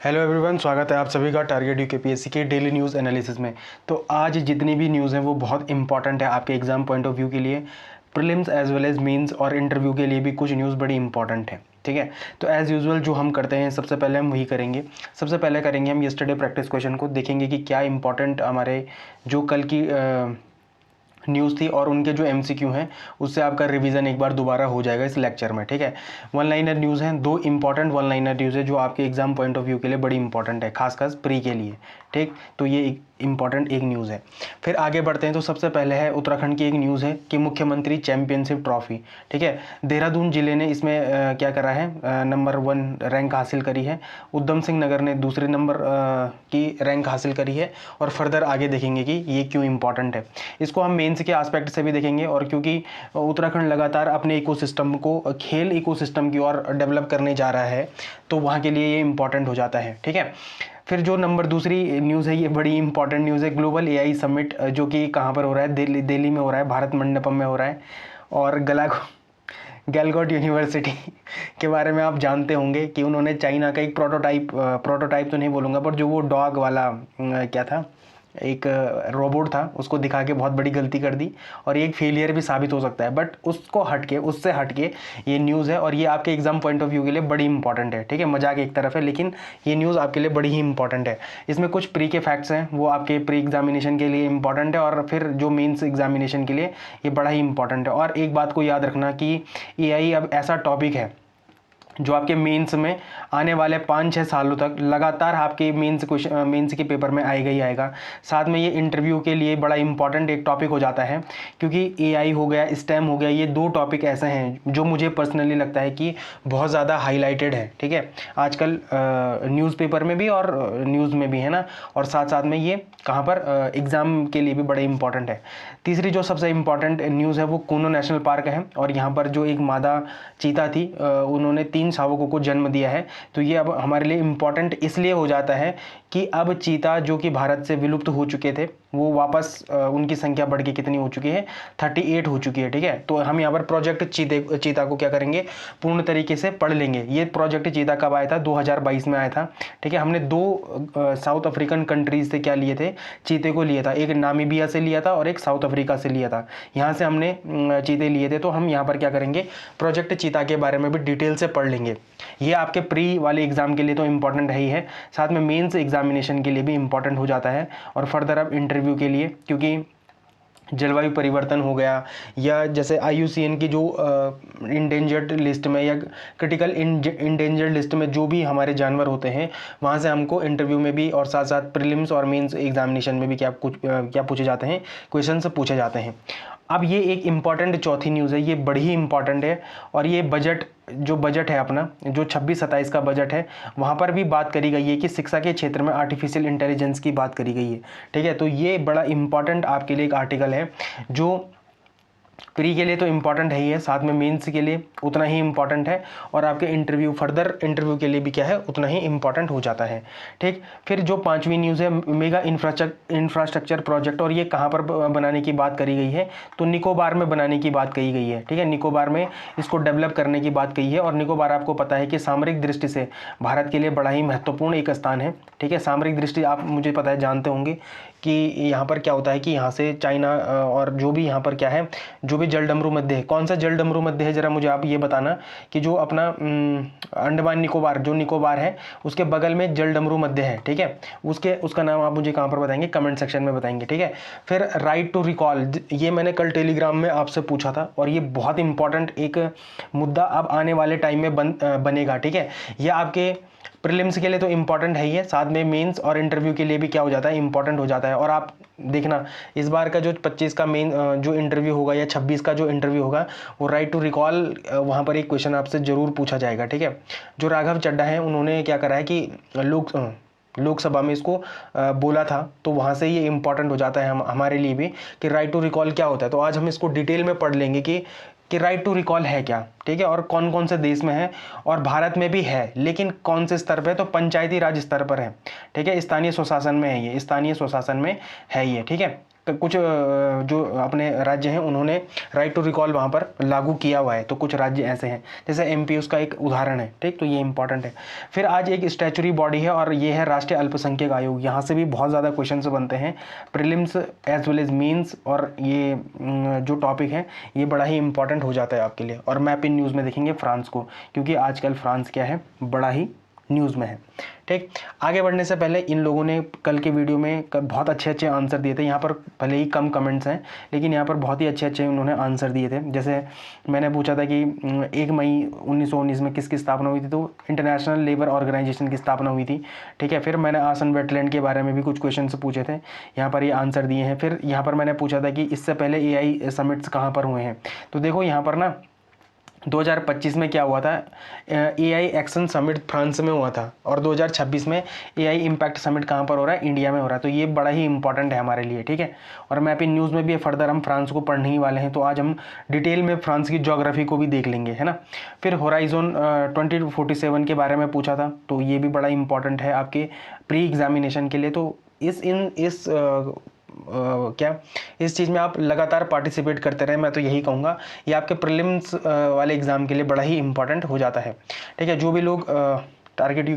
Hello everyone, स्वागत है आप सभी का टारगेट यूकेपीएससी के डेली न्यूज़ एनालिसिस में। तो आज जितनी भी न्यूज़ हैं वो बहुत इंपॉर्टेंट है आपके एग्जाम पॉइंट ऑफ व्यू के लिए। Prelims as well as mains और इंटरव्यू के लिए भी कुछ न्यूज़ बड़ी इंपॉर्टेंट है। ठीक है, तो एज़ यूजुअल जो हम करते हैं सबसे पहले हम वही करेंगे। सबसे पहले करेंगे हम यस्टरडे प्रैक्टिस क्वेश्चन को, देखेंगे कि क्या इंपॉर्टेंट हमारे जो कल की न्यूज़ थी और उनके जो एमसीक्यू हैं उससे आपका रिवीजन एक बार दोबारा हो जाएगा इस लेक्चर में। ठीक है, वन लाइनर न्यूज़ हैं, दो इंपॉर्टेंट वन लाइनर न्यूज़ है जो आपके एग्जाम पॉइंट ऑफ व्यू के लिए बड़ी इंपॉर्टेंट है, खासकर प्री के लिए। ठीक, तो ये इंपॉर्टेंट एक न्यूज़ है। फिर आगे बढ़ते हैं तो सबसे पहले है उत्तराखंड की एक न्यूज़ है कि मुख्यमंत्री चैंपियनशिप ट्रॉफी। ठीक है, देहरादून जिले ने इसमें क्या करा है, नंबर 1 रैंक हासिल करी है। उधम सिंह नगर ने दूसरे नंबर की रैंक हासिल करी है। और फर्दर आगे देखेंगे कि ये क्यों इंपॉर्टेंट है। इसको हम मेंस के एस्पेक्ट से भी देखेंगे, और क्योंकि उत्तराखंड लगातार अपने इकोसिस्टम को खेल इकोसिस्टम की ओर डेवलप करने जा रहा है, तो वहाँ के लिए ये इंपॉर्टेंट हो जाता है। ठीक है, फिर जो नंबर दूसरी न्यूज़ है, ये बड़ी इंपॉर्टेंट न्यूज़ है, ग्लोबल एआई समिट जो कि कहाँ पर हो रहा है, दिल्ली में हो रहा है, भारत मंडपम में हो रहा है। और गैलगोट यूनिवर्सिटी के बारे में आप जानते होंगे कि उन्होंने चाइना का एक प्रोटोटाइप तो नहीं बोलूँगा, पर जो वो डॉग वाला क्या था, एक रोबोट था, उसको दिखा के बहुत बड़ी गलती कर दी, और ये एक फेलियर भी साबित हो सकता है। बट उससे हटके ये न्यूज़ है, और ये आपके एग्जाम पॉइंट ऑफ व्यू के लिए बड़ी इंपॉर्टेंट है। ठीक है, मजाक एक तरफ है, लेकिन ये न्यूज़ आपके लिए बड़ी ही इंपॉर्टेंट है। इसमें कुछ प्री के फैक्ट्स हैं, वो आपके प्री एग्जामिनेशन के लिए इंपॉर्टेंट है, और फिर जो मेंस एग्जामिनेशन के लिए ये बड़ा ही इंपॉर्टेंट है। और एक बात को याद रखना कि एआई अब ऐसा टॉपिक है जो आपके मेंस में आने वाले 5-6 सालों तक लगातार आपके मेंस के पेपर में आएगा ही आएगा। साथ में ये इंटरव्यू के लिए बड़ा इंपॉर्टेंट एक टॉपिक हो जाता है, क्योंकि एआई हो गया, स्टेम हो गया, ये दो टॉपिक ऐसे हैं जो मुझे पर्सनली लगता है कि बहुत ज़्यादा हाईलाइटेड है। ठीक है, आजकल न्यूज़पेपर में भी और न्यूज़ में भी है ना, और साथ साथ में ये कहाँ पर एग्ज़ाम के लिए भी बड़े इंपॉर्टेंट है। तीसरी जो सबसे इंपॉर्टेंट न्यूज़ है वो कूनो नेशनल पार्क है, और यहाँ पर जो एक मादा चीता थी, उन्होंने 3 शावकों को जन्म दिया है। तो ये अब हमारे लिए इंपॉर्टेंट इसलिए हो जाता है कि अब चीता जो कि भारत से विलुप्त हो चुके थे, वो वापस उनकी संख्या बढ़ के कितनी हो चुकी है, 38 हो चुकी है। ठीक है, तो हम यहाँ पर प्रोजेक्ट चीता को क्या करेंगे, पूर्ण तरीके से पढ़ लेंगे। ये प्रोजेक्ट चीता कब आया था, 2022 में आया था। ठीक है, हमने 2 साउथ अफ्रीकन कंट्रीज से क्या लिए थे, चीते को लिए था, एक नामीबिया से लिया था और एक साउथ अफ्रीका से लिया था। यहाँ से हमने चीते लिए थे। तो हम यहाँ पर क्या करेंगे, प्रोजेक्ट चीता के बारे में भी डिटेल से पढ़ लेंगे। ये आपके प्री वाले एग्जाम के लिए तो इंपॉर्टेंट है ही है, साथ में मेंस एग्जामिनेशन के लिए भी इंपॉर्टेंट हो जाता है, और फर्दर अब इंटरव्यू के लिए, क्योंकि जलवायु परिवर्तन हो गया, या जैसे आईयूसीएन की जो इंडेंजर्ड लिस्ट में या क्रिटिकल इंडेंजर्ड लिस्ट में जो भी हमारे जानवर होते हैं, वहाँ से हमको इंटरव्यू में भी और साथ साथ प्रीलिम्स और मेंस एग्जामिनेशन में भी क्या पूछे जाते हैं, क्वेश्चन पूछे जाते हैं। अब ये एक इम्पॉर्टेंट चौथी न्यूज़ है, ये बड़ी ही इम्पॉर्टेंट है, और ये बजट है अपना, जो 26-27 का बजट है, वहाँ पर भी बात करी गई है कि शिक्षा के क्षेत्र में आर्टिफिशियल इंटेलिजेंस की बात करी गई है। ठीक है, तो ये बड़ा इंपॉर्टेंट आपके लिए एक आर्टिकल है, जो प्री के लिए तो इम्पॉर्टेंट है ही है, साथ में मेंस के लिए उतना ही इम्पॉर्टेंट है, और आपके फर्दर इंटरव्यू के लिए भी क्या है, उतना ही इम्पॉर्टेंट हो जाता है। ठीक, फिर जो 5वीं न्यूज़ है, मेगा इंफ्रास्ट्रक्चर प्रोजेक्ट, और ये कहाँ पर बनाने की बात करी गई है, तो निकोबार में बनाने की बात कही गई है। ठीक है, निकोबार में इसको डेवलप करने की बात कही है, और निकोबार आपको पता है कि सामरिक दृष्टि से भारत के लिए बड़ा ही महत्वपूर्ण एक स्थान है। ठीक है, सामरिक दृष्टि आप मुझे पता है, जानते होंगे कि यहाँ पर क्या होता है कि यहाँ से चाइना और जो भी यहाँ पर क्या है, जो भी जलडमरू मध्य है, कौन सा जलडमरू मध्य है, जरा मुझे आप ये बताना, कि जो अपना अंडमान निकोबार जो निकोबार है उसके बगल में जलडमरू मध्य है। ठीक है, उसका नाम आप मुझे कहाँ पर बताएंगे, कमेंट सेक्शन में बताएंगे। ठीक है, फिर राइट टू रिकॉल, ये मैंने कल टेलीग्राम में आपसे पूछा था, और ये बहुत इंपॉर्टेंट एक मुद्दा अब आने वाले टाइम में बनेगा। ठीक है, यह आपके प्रीलिम्स के लिए तो इंपॉर्टेंट है ही है, साथ में मेंस और इंटरव्यू के लिए भी क्या हो जाता है, इंपॉर्टेंट हो जाता है। और आप देखना, इस बार का जो 25 का मेन जो इंटरव्यू होगा, या 26 का जो इंटरव्यू होगा, वो राइट टू रिकॉल, वहाँ पर एक क्वेश्चन आपसे जरूर पूछा जाएगा। ठीक है, जो राघव चड्ढा है, उन्होंने क्या करा है कि लोकसभा में इसको बोला था, तो वहाँ से ये इंपॉर्टेंट हो जाता है हमारे लिए भी, कि राइट टू रिकॉल क्या होता है। तो आज हम इसको डिटेल में पढ़ लेंगे कि राइट टू रिकॉल है क्या। ठीक है, और कौन कौन से देश में है, और भारत में भी है, लेकिन कौन से स्तर पे, तो पंचायती राज स्तर पर है। ठीक है, स्थानीय स्वशासन में है ये, स्थानीय स्वशासन में है ये। ठीक है, कुछ जो अपने राज्य हैं उन्होंने राइट टू रिकॉल वहाँ पर लागू किया हुआ है, तो कुछ राज्य ऐसे हैं, जैसे एमपी उसका एक उदाहरण है, ठीक। तो ये इंपॉर्टेंट है। फिर आज एक स्टैचुरी बॉडी है और ये है राष्ट्रीय अल्पसंख्यक आयोग। यहाँ से भी बहुत ज़्यादा क्वेश्चन बनते हैं, prelims as well as mains, और ये जो टॉपिक है ये बड़ा ही इंपॉर्टेंट हो जाता है आपके लिए। और मैप इन न्यूज़ में देखेंगे फ्रांस को, क्योंकि आजकल फ्रांस क्या है, बड़ा ही न्यूज़ में है, ठीक। आगे बढ़ने से पहले इन लोगों ने कल के वीडियो में बहुत अच्छे आंसर दिए थे। यहाँ पर भले ही कम कमेंट्स हैं, लेकिन यहाँ पर बहुत ही अच्छे उन्होंने आंसर दिए थे। जैसे मैंने पूछा था कि 1 मई 1919 में किसकी स्थापना हुई थी, तो इंटरनेशनल लेबर ऑर्गेनाइजेशन की स्थापना हुई थी, ठीक है। फिर मैंने आसन वेटलैंड के बारे में भी कुछ क्वेश्चन पूछे थे, यहाँ पर ये आंसर दिए हैं। फिर यहाँ पर मैंने पूछा था कि इससे पहले AI समिट्स कहाँ पर हुए हैं, तो देखो यहाँ पर ना 2025 में क्या हुआ था, AI एक्शन समिट फ्रांस में हुआ था, और 2026 में AI इम्पैक्ट समिट कहाँ पर हो रहा है, इंडिया में हो रहा है। तो ये बड़ा ही इंपॉर्टेंट है हमारे लिए, ठीक है। और मैप इन न्यूज़ में भी फर्दर हम फ्रांस को पढ़ने ही वाले हैं, तो आज हम डिटेल में फ्रांस की ज्योग्राफी को भी देख लेंगे, है ना। फिर होराइजन 2047 के बारे में पूछा था, तो ये भी बड़ा इंपॉर्टेंट है आपके प्री एग्जामिनेशन के लिए। तो इस चीज़ में आप लगातार पार्टिसिपेट करते रहें, मैं तो यही कहूँगा। ये आपके प्रीलिम्स वाले एग्ज़ाम के लिए बड़ा ही इंपॉर्टेंट हो जाता है, ठीक है। जो भी लोग टारगेट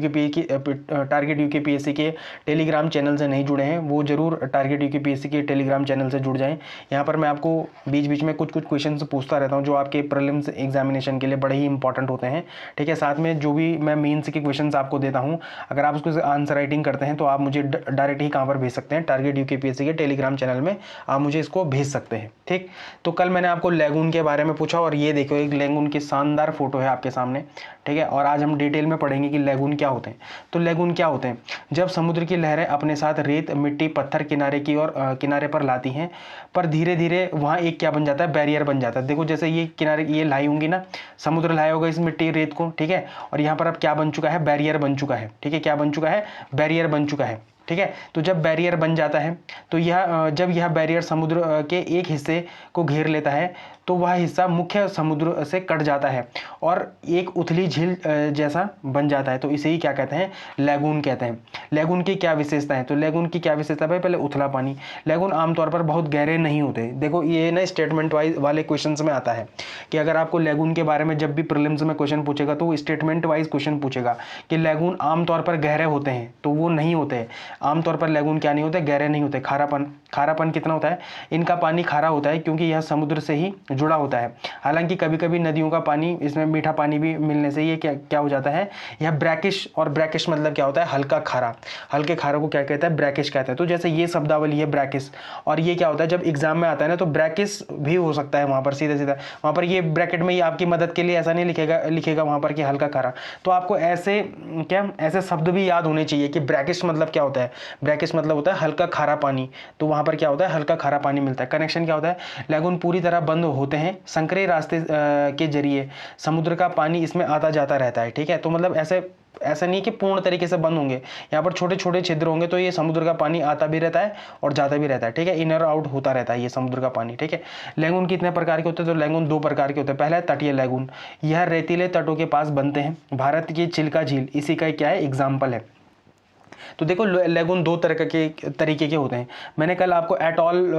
यूकेपीएससी के टेलीग्राम चैनल से नहीं जुड़े हैं, वो जरूर टारगेट यूकेपीएससी के टेलीग्राम चैनल से जुड़ जाएं। यहाँ पर मैं आपको बीच बीच में कुछ क्वेश्चन पूछता रहता हूँ, जो आपके प्रीलिम्स एग्जामिनेशन के लिए बड़े ही इंपॉर्टेंट होते हैं, ठीक है। साथ में जो भी मैं मेंस के क्वेश्चन आपको देता हूँ, अगर आप उसको आंसर राइटिंग करते हैं तो आप मुझे डायरेक्ट ही कहाँ पर भेज सकते हैं, टारगेट यूकेपीएससी के टेलीग्राम चैनल में आप मुझे इसको भेज सकते हैं, ठीक। तो कल मैंने आपको लैगून के बारे में पूछा, और ये देखो एक लैगून की शानदार फोटो है आपके सामने, ठीक है। और आज हम डिटेल में पढ़ेंगे कि लैगून क्या होते हैं। तो लैगून क्या होते हैं, जब समुद्र की लहरें अपने साथ रेत, मिट्टी, पत्थर किनारे पर लाती हैं, पर धीरे धीरे वहाँ एक क्या बन जाता है, बैरियर बन जाता है। देखो जैसे ये किनारे ये लाई होंगी ना, समुद्र लाया होगा इस मिट्टी रेत को, ठीक है। और यहाँ पर अब क्या बन चुका है, बैरियर बन चुका है, ठीक है। क्या बन चुका है, बैरियर बन चुका है, ठीक है। तो जब बैरियर बन जाता है, तो जब यह बैरियर समुद्र के एक हिस्से को घेर लेता है, तो वह हिस्सा मुख्य समुद्र से कट जाता है और एक उथली झील जैसा बन जाता है। तो इसे ही क्या कहते हैं, लैगून कहते हैं। लैगून की क्या विशेषता है, तो लैगून की क्या विशेषता है, पहले उथला पानी। लैगून आमतौर पर बहुत गहरे नहीं होते। देखो ये ना स्टेटमेंट वाइज वाले क्वेश्चन में आता है कि अगर आपको लैगून के बारे में जब भी प्रीलिम्स में क्वेश्चन पूछेगा, तो वो स्टेटमेंट वाइज क्वेश्चन पूछेगा कि लैगून आमतौर पर गहरे होते हैं, तो वो नहीं होते। आमतौर पर लैगून क्या नहीं होते, गहरे नहीं होते। खारापन कितना होता है, इनका पानी खारा होता है, क्योंकि यह समुद्र से ही जुड़ा होता है। हालांकि कभी कभी नदियों का पानी, इसमें मीठा पानी भी मिलने से ये क्या हो जाता है, यह ब्रैकिश। और ब्रैकिश मतलब क्या होता है, हल्का खारा। हल्के खारे को क्या कहता है, ब्रैकिश कहते हैं। तो जैसे ये शब्दावली है ब्रैकिश, और ये क्या होता है, जब एग्जाम में आता है ना, तो ब्रैकिश भी हो सकता है वहां पर सीधा सीधा, वहां पर ये ब्रैकेट में ही आपकी मदद के लिए ऐसा नहीं लिखेगा वहां पर कि हल्का खारा। तो आपको ऐसे शब्द भी याद होने चाहिए कि ब्रैकिश मतलब क्या होता है। ब्रैकिश मतलब होता है हल्का खारा पानी, तो वहां पर क्या होता है, हल्का खारा पानी मिलता है। कनेक्शन क्या होता है, लैगून पूरी तरह बंद होते हैं, संकरे रास्ते के जरिए समुद्र का पानी इसमें आता जाता रहता है, ठीक है। तो मतलब ऐसा नहीं कि पूर्ण तरीके से बंद होंगे, यहाँ पर छोटे छोटे छिद्र होंगे, तो ये समुद्र का पानी आता भी रहता है और जाता भी रहता है, ठीक है। इनर आउट होता रहता है ये समुद्र का पानी, ठीक है। लैगून कितने प्रकार के होते हैं, तो लैगून 2 प्रकार के होते हैं। पहला है तटीय लैगून, यह रेतीले तटों के पास बनते हैं। भारत की चिल्का झील इसी का क्या है, एग्जाम्पल है। तो देखो लैगून 2 तरीके के होते हैं। मैंने कल आपको एटॉल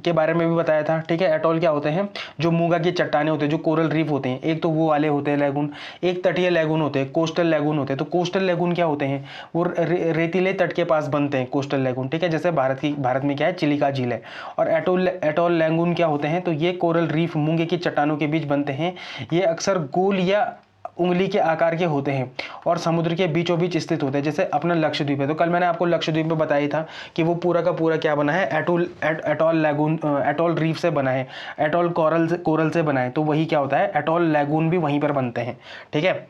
के बारे में भी बताया था, ठीक है। एटॉल क्या होते हैं, जो मूंगा की चट्टाने होते हैं, जो कोरल रीफ होते हैं, एक तो वो वाले होते हैं लैगून। एक तटीय लैगून होते हैं, कोस्टल लैगून होते हैं। तो कोस्टल लैगून क्या होते हैं, वो रेतीले तट के पास बनते हैं, कोस्टल लैगून, ठीक है। जैसे भारत में क्या है, चिलिका झील है। और एटॉल लैगून क्या होते हैं, तो ये कोरल रीफ मूंगे की चट्टानों के बीच बनते हैं। ये अक्सर गोल या उंगली के आकार के होते हैं और समुद्र के बीचों बीच स्थित होते हैं। जैसे अपना लक्षद्वीप है, तो कल मैंने आपको लक्षद्वीप में बताया था कि वो पूरा का पूरा क्या बना है, एटॉल रीफ से बना है, एटॉल कोरल से बना है। तो वही क्या होता है, एटॉल लैगून भी वहीं पर बनते हैं, ठीक है।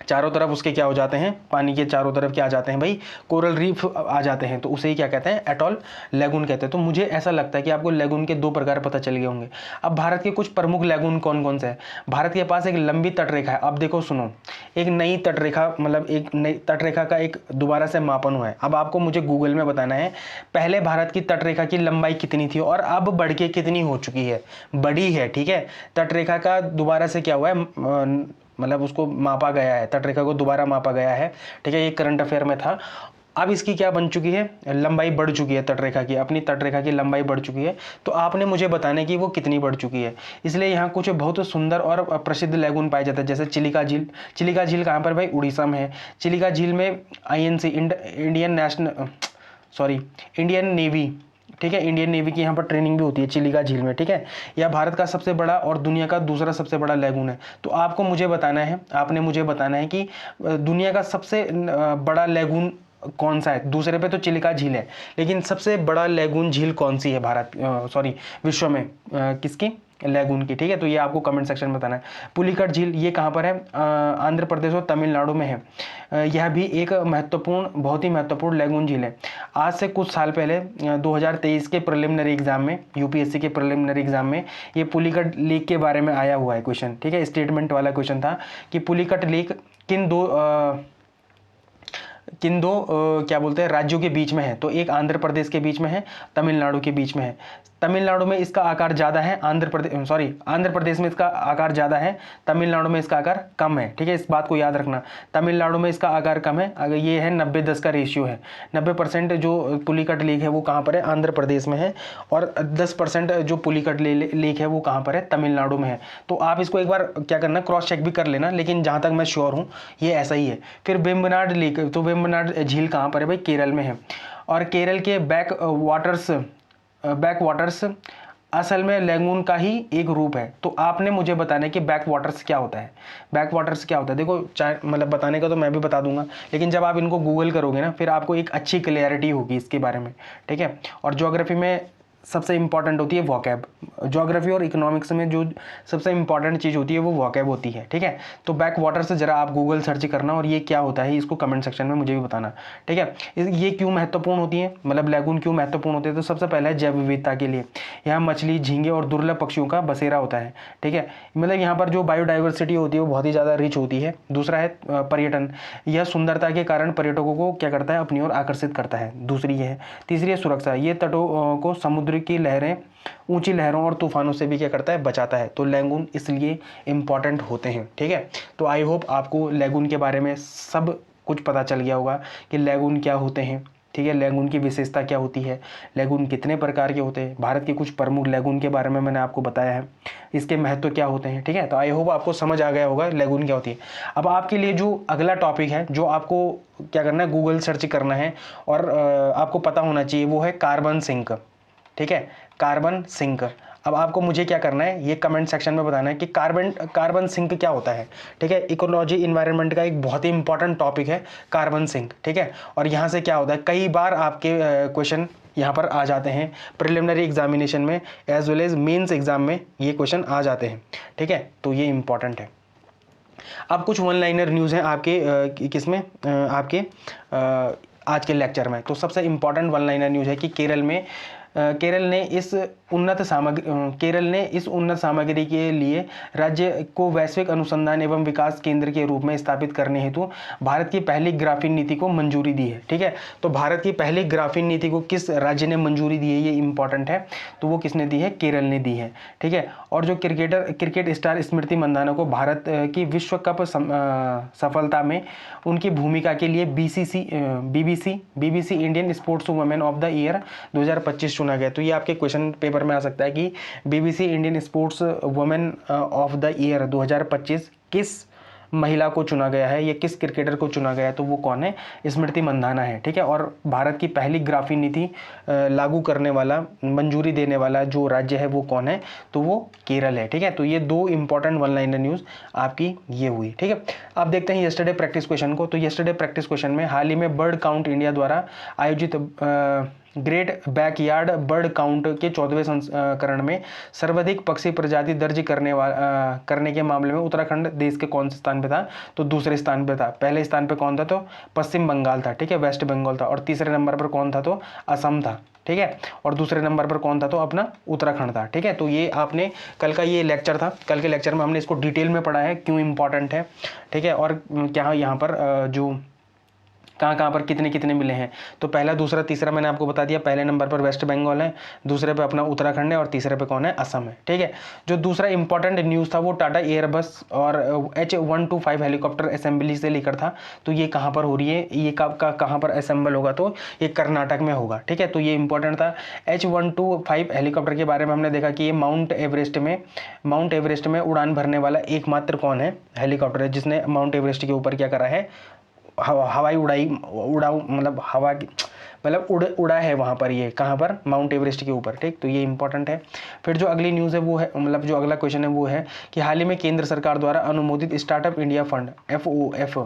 चारों तरफ उसके क्या हो जाते हैं, पानी के चारों तरफ क्या आ जाते हैं भाई, कोरल रीफ आ जाते हैं। तो उसे ही क्या कहते हैं, एटॉल लैगून कहते हैं। तो मुझे ऐसा लगता है कि आपको लैगून के 2 प्रकार पता चल गए होंगे। अब भारत के कुछ प्रमुख लैगून कौन कौन से हैं। भारत के पास एक लंबी तटरेखा है। अब देखो सुनो, एक नई तटरेखा, मतलब एक नई तटरेखा का एक दोबारा से मापन हुआ है। अब आपको मुझे गूगल में बताना है, पहले भारत की तटरेखा की लंबाई कितनी थी और अब बढ़ के कितनी हो चुकी है, बड़ी है, ठीक है। तटरेखा का दोबारा से क्या हुआ है, मतलब उसको मापा गया है, तटरेखा को दोबारा मापा गया है, ठीक है। ये करंट अफेयर में था। अब इसकी क्या बन चुकी है, लंबाई बढ़ चुकी है, तटरेखा की, अपनी तटरेखा की लंबाई बढ़ चुकी है। तो आपने मुझे बताना है कि वो कितनी बढ़ चुकी है। इसलिए यहाँ कुछ बहुत सुंदर और प्रसिद्ध लैगून पाए जाते हैं, जैसे चिलिका झील। चिलिका झील कहाँ पर भाई, उड़ीसा में है। चिलिका झील में INC इंडियन नेवी, ठीक है, इंडियन नेवी की यहाँ पर ट्रेनिंग भी होती है चिलिका झील में, ठीक है। यह भारत का सबसे बड़ा और दुनिया का दूसरा सबसे बड़ा लैगून है। तो आपको मुझे बताना है, आपने मुझे बताना है कि दुनिया का सबसे बड़ा लैगून कौन सा है। दूसरे पे तो चिलिका झील है, लेकिन सबसे बड़ा लैगून झील कौन सी है विश्व में, किसकी, लैगून की, ठीक है। तो ये आपको कमेंट सेक्शन में बताना है। पुलिकट झील ये कहाँ पर है, आंध्र प्रदेश और तमिलनाडु में है। यह भी एक महत्वपूर्ण, बहुत ही महत्वपूर्ण लैगून झील है। आज से कुछ साल पहले 2023 के प्रिलिमिनरी एग्जाम में, UPSC के प्रिलिमिनरी एग्जाम में ये पुलिकट लेक के बारे में आया हुआ है क्वेश्चन, ठीक है। स्टेटमेंट वाला क्वेश्चन था कि पुलिकट लेक किन दो क्या बोलते हैं राज्यों के बीच में है। तो एक आंध्र प्रदेश के बीच में है, तमिलनाडु के बीच में है। तमिलनाडु में इसका आकार ज़्यादा है, आंध्र प्रदेश में इसका आकार ज़्यादा है, तमिलनाडु में इसका आकार कम है, ठीक है। इस बात को याद रखना, तमिलनाडु में इसका आकार कम है। अगर ये है 90-10 का रेशियो है, 90% जो पुलिकट लेक है वो कहाँ पर है, आंध्र प्रदेश में है, और 10% जो पुलिकट लेक है वो कहाँ पर है, तमिलनाडु में है। तो आप इसको एक बार क्या करना, क्रॉस चेक भी कर लेना, लेकिन जहाँ तक मैं श्योर हूँ ये ऐसा ही है। फिर वेम्बनाड लेक, तो वेम्बनाड झील कहाँ पर है भाई, केरल में है। और केरल के बैक वाटर्स असल में लैगून का ही एक रूप है। तो आपने मुझे बताना है कि बैक वाटर्स क्या होता है। बैक वाटर्स क्या होता है, देखो मतलब बताने का तो मैं भी बता दूंगा, लेकिन जब आप इनको गूगल करोगे ना, फिर आपको एक अच्छी क्लैरिटी होगी इसके बारे में, ठीक है। और ज्योग्राफी में सबसे इंपॉर्टेंट होती है वोकैब। ज्योग्राफी और इकोनॉमिक्स में जो सबसे इंपॉर्टेंट चीज़ होती है वो वोकैब होती है, ठीक है। तो बैक वाटर से जरा आप गूगल सर्च करना, और ये क्या होता है इसको कमेंट सेक्शन में मुझे भी बताना, ठीक है। ये क्यों महत्वपूर्ण होती है, मतलब लैगून क्यों महत्वपूर्ण होते हैं। तो सबसे पहले है जैव विविधता के लिए। यहाँ मछली, झींगे और दुर्लभ पक्षियों का बसेरा होता है, ठीक है। मतलब यहाँ पर जो बायोडाइवर्सिटी होती है वो बहुत ही ज़्यादा रिच होती है। दूसरा है पर्यटन, यह सुंदरता के कारण पर्यटकों को क्या करता है, अपनी ओर आकर्षित करता है। दूसरी है, तीसरी है सुरक्षा, ये तटों को समुद्र की लहरें, ऊंची लहरों और तूफानों से भी क्या करता है, बचाता है। तो लैगून इसलिए इंपॉर्टेंट होते हैं, ठीक है। तो आई होप आपको लैगून के बारे में सब कुछ पता चल गया होगा कि लैगून क्या होते हैं, ठीक है। लैगून की विशेषता क्या होती है, लैगून कितने प्रकार के होते हैं, भारत के कुछ प्रमुख लैगून के बारे में मैंने आपको बताया है, इसके महत्व क्या होते हैं, ठीक है। तो आई होप आपको समझ आ गया होगा लैगून क्या होती है। अब आपके लिए जो अगला टॉपिक है, जो आपको क्या करना है, गूगल सर्च करना है और आपको पता होना चाहिए, वो है कार्बन सिंक, ठीक है। Carbon sink. अब आपको मुझे क्या करना है, ये कमेंट सेक्शन में बताना है कि कार्बन सिंक क्या होता है, ठीक है। इकोलॉजी इन्वायरमेंट का एक बहुत ही इंपॉर्टेंट टॉपिक है कार्बन सिंक, ठीक है। और यहाँ से क्या होता है, कई बार आपके क्वेश्चन यहाँ पर आ जाते हैं प्रिलिमिनरी एग्जामिनेशन में, as well as mains exam में ये क्वेश्चन आ जाते हैं, ठीक है। तो ये इंपॉर्टेंट है। अब कुछ वन लाइनर न्यूज़ हैं आपके किसमें, आपके आज के लेक्चर में। तो सबसे इंपॉर्टेंट वन लाइनर न्यूज़ है कि केरल ने इस उन्नत सामग्री के लिए राज्य को वैश्विक अनुसंधान एवं विकास केंद्र के रूप में स्थापित करने हेतु भारत की पहली ग्राफीन नीति को मंजूरी दी है, ठीक है। तो भारत की पहली ग्राफीन नीति को किस राज्य ने मंजूरी दी है, ये इंपॉर्टेंट है। तो वो किसने दी है, केरल ने दी है, ठीक है। और जो क्रिकेट स्टार स्मृति मंदाना को भारत की विश्व कप सफलता में उनकी भूमिका के लिए BBC Indian sports women of the year 2025 चुना गया। तो ये आपके क्वेश्चन पेपर में आ सकता है कि BBC Indian sports women of the year 2025 किस महिला को चुना गया है, या किस क्रिकेटर को चुना गया है। तो वो कौन है, स्मृति मंदाना है, ठीक है। और भारत की पहली ग्राफीन नीति लागू करने वाला, मंजूरी देने वाला जो राज्य है वो कौन है, तो वो केरल है, ठीक है। तो ये दो इंपॉर्टेंट वन लाइनर न्यूज़ आपकी ये हुई, ठीक है। अब देखते हैं यस्टरडे प्रैक्टिस क्वेश्चन को। तो यस्टरडे प्रैक्टिस क्वेश्चन में हाल ही में बर्ड काउंट इंडिया द्वारा आयोजित ग्रेट बैकयार्ड बर्ड काउंट के 14वें संस्करण में सर्वाधिक पक्षी प्रजाति दर्ज करने के मामले में उत्तराखंड देश के कौन से स्थान पे था, तो दूसरे स्थान पे था। पहले स्थान पे कौन था, तो पश्चिम बंगाल था, ठीक है, वेस्ट बंगाल था। और तीसरे नंबर पर कौन था, तो असम था, ठीक है। और दूसरे नंबर पर कौन था, तो अपना उत्तराखंड था, ठीक है। तो ये आपने कल का ये लेक्चर था, कल के लेक्चर में हमने इसको डिटेल में पढ़ा है, क्यों इंपॉर्टेंट है, ठीक है। और क्या यहाँ पर जो कहाँ कहाँ पर कितने कितने मिले हैं। तो पहला, दूसरा, तीसरा मैंने आपको बता दिया। पहले नंबर पर वेस्ट बंगाल है, दूसरे पे अपना उत्तराखंड है और तीसरे पे कौन है, असम है। ठीक है, जो दूसरा इंपॉर्टेंट न्यूज़ था वो टाटा एयरबस और H125 हेलीकॉप्टर असेंबली से लेकर था। तो ये कहाँ पर हो रही है, ये कहाँ पर असेंबल होगा, तो ये कर्नाटक में होगा। ठीक है, तो ये इंपॉर्टेंट था। H125 हेलीकॉप्टर के बारे में हमने देखा कि ये माउंट एवरेस्ट में उड़ान भरने वाला एकमात्र कौन है, हेलीकॉप्टर है जिसने माउंट एवरेस्ट के ऊपर क्या करा है, हवाई उड़ाऊ मतलब हवा की मतलब उड़ा है वहाँ पर, ये कहाँ पर, माउंट एवरेस्ट के ऊपर। ठीक, तो ये इंपॉर्टेंट है। फिर जो अगली न्यूज़ है वो है, मतलब जो अगला क्वेश्चन है वो है कि हाल ही में केंद्र सरकार द्वारा अनुमोदित स्टार्टअप इंडिया फंड FOF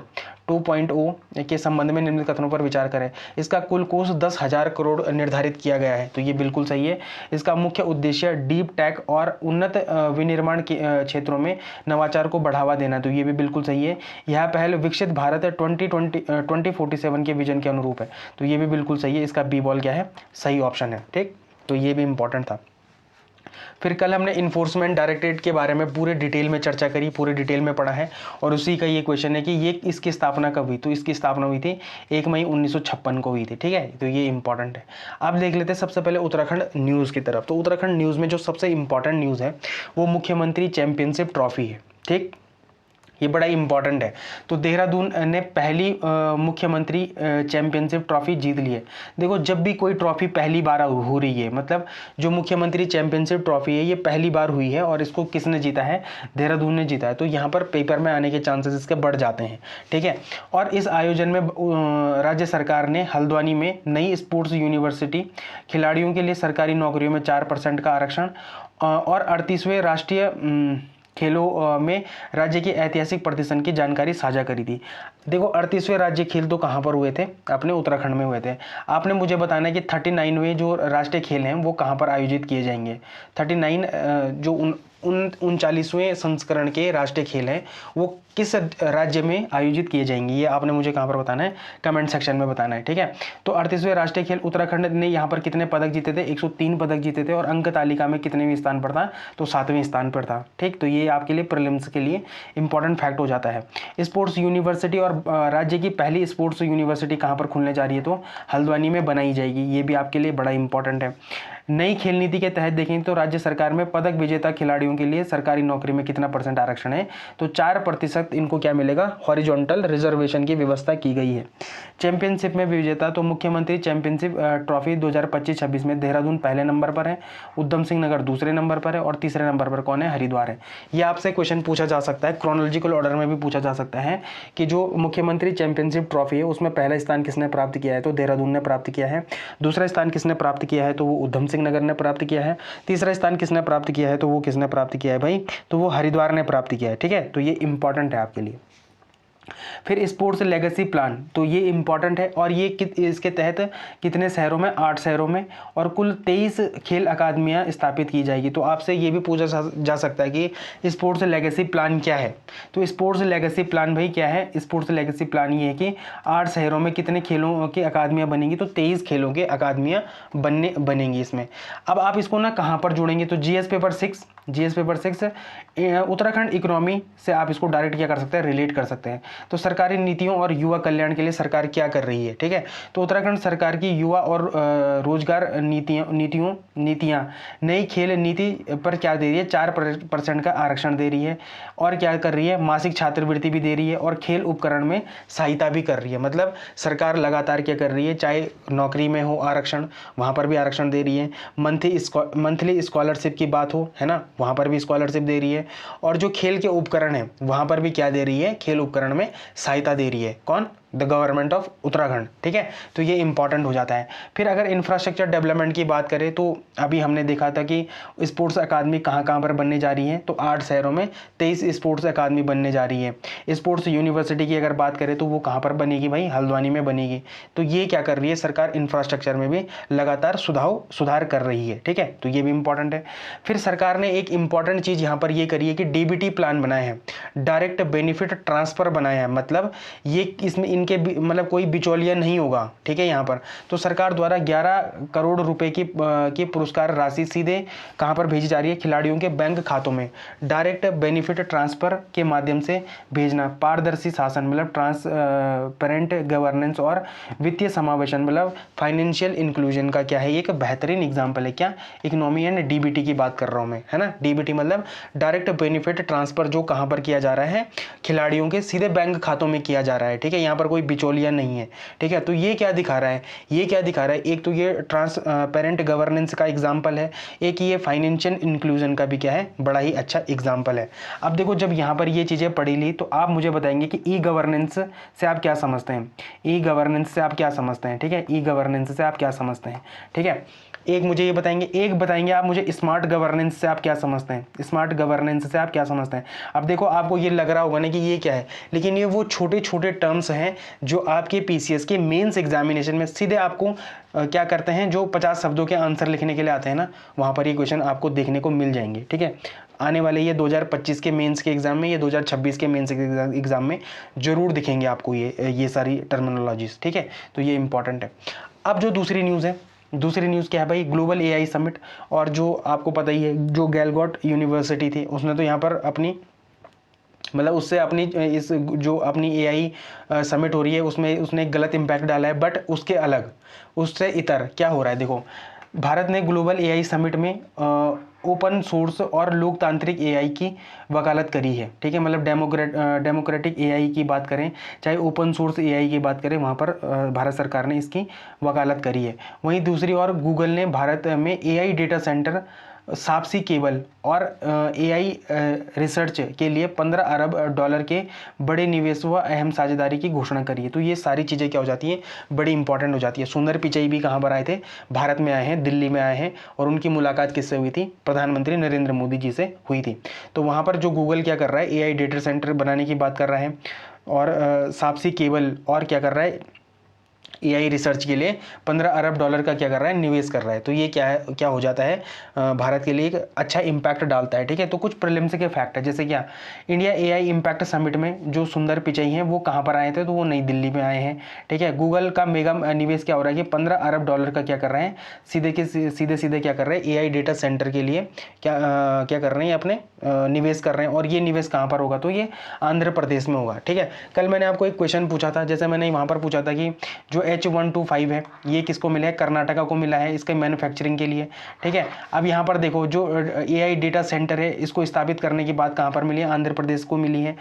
2.0 के संबंध में निम्नलिखित कथनों पर विचार करें। इसका कुल कोष 10,000 करोड़ निर्धारित किया गया है, तो ये बिल्कुल सही है। इसका मुख्य उद्देश्य डीप टेक और उन्नत विनिर्माण के क्षेत्रों में नवाचार को बढ़ावा देना, तो ये भी बिल्कुल सही है। यह पहल विकसित भारत 2047 के विजन के अनुरूप है, तो ये भी बिल्कुल सही है। इसका बी बॉल क्या है, सही ऑप्शन है। ठीक, तो ये भी इंपॉर्टेंट था। फिर कल हमने इन्फोर्समेंट डायरेक्टरेट के बारे में पूरे डिटेल में चर्चा करी, पूरे डिटेल में पढ़ा है, और उसी का ये क्वेश्चन है कि ये इसकी स्थापना कब हुई। तो इसकी स्थापना हुई थी 1 मई 1956 को हुई थी। ठीक है, तो ये इंपॉर्टेंट है। अब देख लेते हैं सबसे पहले उत्तराखंड न्यूज़ की तरफ। तो उत्तराखंड न्यूज़ में जो सबसे इंपॉर्टेंट न्यूज़ है वो मुख्यमंत्री चैंपियनशिप ट्रॉफी है। ठीक, ये बड़ा इंपॉर्टेंट है। तो देहरादून ने पहली मुख्यमंत्री चैंपियनशिप ट्रॉफी जीत ली है। देखो, जब भी कोई ट्रॉफी पहली बार हो रही है, मतलब जो मुख्यमंत्री चैंपियनशिप ट्रॉफी है ये पहली बार हुई है, और इसको किसने जीता है, देहरादून ने जीता है। तो यहाँ पर पेपर में आने के चांसेस इसके बढ़ जाते हैं। ठीक है, और इस आयोजन में राज्य सरकार ने हल्द्वानी में नई स्पोर्ट्स यूनिवर्सिटी, खिलाड़ियों के लिए सरकारी नौकरियों में 4% का आरक्षण और 38वें राष्ट्रीय खेलों में राज्य के ऐतिहासिक प्रदर्शन की जानकारी साझा करी थी। देखो, 38वें राज्य खेल तो कहाँ पर हुए थे, अपने उत्तराखंड में हुए थे। आपने मुझे बताना है कि 39वें जो राष्ट्रीय खेल हैं वो कहाँ पर आयोजित किए जाएंगे। 39 जो 39वें संस्करण के राष्ट्रीय खेल हैं वो किस राज्य में आयोजित किए जाएंगे, ये आपने मुझे कहाँ पर बताना है, कमेंट सेक्शन में बताना है। ठीक है, तो 38वें राष्ट्रीय खेल उत्तराखंड ने यहाँ पर कितने पदक जीते थे, 103 पदक जीते थे, और अंक तालिका में कितनेवें स्थान पर था, तो 7वें स्थान पर था। ठीक, तो ये आपके लिए प्रीलिम्स के लिए इंपॉर्टेंट फैक्ट हो जाता है। स्पोर्ट्स यूनिवर्सिटी और राज्य की पहली स्पोर्ट्स यूनिवर्सिटी कहाँ पर खुलने जा रही है, तो हल्द्वानी में बनाई जाएगी, ये भी आपके लिए बड़ा इंपॉर्टेंट है। नई खेल नीति के तहत देखें तो राज्य सरकार में पदक विजेता खिलाड़ियों के लिए सरकारी नौकरी में कितना % आरक्षण है, तो 4% इनको क्या मिलेगा, हॉरिजॉन्टल रिजर्वेशन की व्यवस्था की गई है। चैंपियनशिप में विजेता, तो मुख्यमंत्री चैंपियनशिप ट्रॉफी 2025-26 में देहरादून पहले नंबर पर है, उधम सिंह नगर दूसरे नंबर पर है, और तीसरे नंबर पर कौन है, हरिद्वार है। ये आपसे क्वेश्चन पूछा जा सकता है, क्रोनोलॉजिकल ऑर्डर में भी पूछा जा सकता है कि जो मुख्यमंत्री चैंपियनशिप ट्रॉफी है उसमें पहला स्थान किसने प्राप्त किया है, तो देहरादून ने प्राप्त किया है। दूसरा स्थान किसने प्राप्त किया है, तो वो उधम सिंह नगर ने प्राप्त किया है। तीसरा स्थान किसने प्राप्त किया है, तो वो किसने प्राप्त किया है भाई, तो वो हरिद्वार ने प्राप्त किया है। ठीक है, तो ये इंपॉर्टेंट है आपके लिए। फिर स्पोर्ट्स लेगेसी प्लान, तो ये इंपॉर्टेंट है, और ये इसके तहत कितने शहरों में, 8 शहरों में, और कुल 23 खेल अकादमियां स्थापित की जाएगी। तो आपसे ये भी पूछा जा सकता है कि स्पोर्ट्स लेगेसी प्लान क्या है। तो स्पोर्ट्स लेगेसी प्लान भाई क्या है, स्पोर्ट्स लेगेसी प्लान ये है कि 8 शहरों में कितने खेलों की अकादमियाँ बनेंगी, तो 23 खेलों की अकादमियाँ बनेंगी इसमें। अब आप इसको ना कहाँ पर जोड़ेंगे, तो GS पेपर 6 उत्तराखंड इकोनॉमी से आप इसको डायरेक्ट क्या कर सकते हैं, रिलेट कर सकते हैं। तो सरकारी नीतियों और युवा कल्याण के लिए सरकार क्या कर रही है। ठीक है, तो उत्तराखंड सरकार की युवा और रोजगार नीतियाँ नई खेल नीति पर क्या दे रही है, 4% का आरक्षण दे रही है, और क्या कर रही है, मासिक छात्रवृत्ति भी दे रही है, और खेल उपकरण में सहायता भी कर रही है। मतलब सरकार लगातार क्या कर रही है, चाहे नौकरी में हो आरक्षण, वहाँ पर भी आरक्षण दे रही है, मंथली स्कॉलरशिप की बात हो, है ना, वहाँ पर भी स्कॉलरशिप दे रही है, और जो खेल के उपकरण है वहाँ पर भी क्या दे रही है, खेल उपकरण में सहायता दे रही है। कौन, द गवर्नमेंट ऑफ उत्तराखंड। ठीक है, तो ये इंपॉर्टेंट हो जाता है। फिर अगर इंफ्रास्ट्रक्चर डेवलपमेंट की बात करें तो अभी हमने देखा था कि स्पोर्ट्स अकादमी कहाँ कहाँ पर बनने जा रही है, तो 8 शहरों में 23 स्पोर्ट्स अकादमी बनने जा रही है। स्पोर्ट्स यूनिवर्सिटी की अगर बात करें तो वो कहाँ पर बनेगी भाई, हल्द्वानी में बनेगी। तो ये क्या कर रही है, सरकार इंफ्रास्ट्रक्चर में भी लगातार सुधार कर रही है। ठीक है, तो ये भी इंपॉर्टेंट है। फिर सरकार ने एक इंपॉर्टेंट चीज़ यहाँ पर ये करी है कि DBT प्लान बनाए हैं, डायरेक्ट बेनिफिट ट्रांसफर बनाए हैं। मतलब ये इसमें इनके मतलब कोई बिचौलिया नहीं होगा, ठीक है। यहाँ पर तो सरकार द्वारा 11 करोड़ रुपए की पुरस्कार राशि सीधे कहाँ पर भेजी जा रही है, खिलाड़ियों के बैंक खातों में डायरेक्ट बेनिफिट ट्रांसफर के माध्यम से भेजना। पारदर्शी शासन मतलब ट्रांसपेरेंट गवर्नेंस और वित्तीय समावेशन मतलब फाइनेंशियल इंक्लूजन का क्या है, एक बेहतरीन एग्जाम्पल है। क्या, इकोनॉमी एंड डीबीटी की बात कर रहा हूँ मैं, है ना। डीबीटी मतलब डायरेक्ट बेनिफिट ट्रांसफर, जो कहाँ पर किया जा रहा है, खिलाड़ियों के सीधे बैंक खातों में किया जा रहा है, ठीक है। यहाँ पर कोई बिचौलिया नहीं है, ठीक है। तो ये क्या दिखा रहा है, ये क्या दिखा रहा है, एक तो ये ट्रांसपेरेंट गवर्नेंस का एग्जाम्पल है, एक ये फाइनेंशियल इंक्लूजन का भी क्या है, बड़ा ही अच्छा एग्जाम्पल है। अब देखो जब यहाँ पर ये चीज़ें पढ़ी ली तो आप मुझे बताएंगे कि ई गवर्नेंस से आप क्या समझते हैं, ई गवर्नेंस से आप क्या समझते हैं, ठीक है। ई गवर्नेंस से आप क्या समझते हैं, ठीक है। एक मुझे ये बताएंगे, एक बताएंगे आप मुझे स्मार्ट गवर्नेंस से आप क्या समझते हैं, स्मार्ट गवर्नेंस से आप क्या समझते हैं। अब देखो आपको ये लग रहा होगा ना कि ये क्या है, लेकिन ये वो छोटे छोटे टर्म्स हैं जो आपके पीसीएस के मेंस एग्जामिनेशन में सीधे आपको क्या करते हैं, जो 50 शब्दों के आंसर लिखने के लिए आते हैं ना, वहाँ पर ये क्वेश्चन आपको देखने को मिल जाएंगे, ठीक है। आने वाले ये 2025 के मेंस के एग्जाम में, ये 2026 के मेंस के एग्जाम में जरूर दिखेंगे आपको ये सारी टर्मिनोलॉजीज, ठीक है। तो ये इंपॉर्टेंट है। अब जो दूसरी न्यूज़ है, दूसरी न्यूज़ क्या है भाई, ग्लोबल एआई समिट। और जो आपको पता ही है, जो गैलगॉट यूनिवर्सिटी थी उसने तो यहाँ पर अपनी मतलब उससे अपनी इस जो अपनी एआई समिट हो रही है उसमें उसने एक गलत इम्पैक्ट डाला है, बट उसके अलग, उससे इतर क्या हो रहा है। देखो भारत ने ग्लोबल एआई समिट में ओपन सोर्स और लोकतांत्रिक एआई की वकालत करी है, ठीक है। मतलब डेमोक्रेटिक एआई की बात करें, चाहे ओपन सोर्स एआई की बात करें, वहाँ पर भारत सरकार ने इसकी वकालत करी है। वहीं दूसरी ओर गूगल ने भारत में एआई डेटा सेंटर, साप्सी केबल और एआई रिसर्च के लिए 15 अरब डॉलर के बड़े निवेश व अहम साझेदारी की घोषणा करी है। तो ये सारी चीज़ें क्या हो जाती हैं, बड़ी इंपॉर्टेंट हो जाती है। सुंदर पिचई भी कहाँ पर आए थे, भारत में आए हैं, दिल्ली में आए हैं, और उनकी मुलाकात किससे हुई थी, प्रधानमंत्री नरेंद्र मोदी जी से हुई थी। तो वहाँ पर जो गूगल क्या कर रहा है, एआई डेटा सेंटर बनाने की बात कर रहा है, और साप्सी केबल और क्या कर रहा है, एआई रिसर्च के लिए 15 अरब डॉलर का क्या कर रहा है, निवेश कर रहा है। तो ये क्या है, क्या हो जाता है, भारत के लिए एक अच्छा इंपैक्ट डालता है, ठीक है। तो कुछ प्रीलिम्स के फैक्ट है, जैसे क्या, इंडिया एआई इंपैक्ट समिट में जो सुंदर पिचई हैं वो कहाँ पर आए थे, तो वो नई दिल्ली में आए हैं, ठीक है। गूगल का मेगा निवेश क्या हो रहा है कि 15 अरब डॉलर का क्या कर रहे हैं, सीधे क्या कर रहे हैं, एआई डेटा सेंटर के लिए क्या कर रहे हैं, अपने निवेश कर रहे हैं। और ये निवेश कहाँ पर होगा, तो ये आंध्र प्रदेश में होगा, ठीक है। कल मैंने आपको एक क्वेश्चन पूछा था, जैसे मैंने वहाँ पर पूछा था कि जो H125 है ये किसको मिला है, कर्नाटका को मिला है, इसके मैन्युफैक्चरिंग के लिए, ठीक है। अब यहाँ पर देखो जो एआई डेटा सेंटर है इसको स्थापित करने की बात कहाँ पर मिली है, आंध्र प्रदेश को मिली है।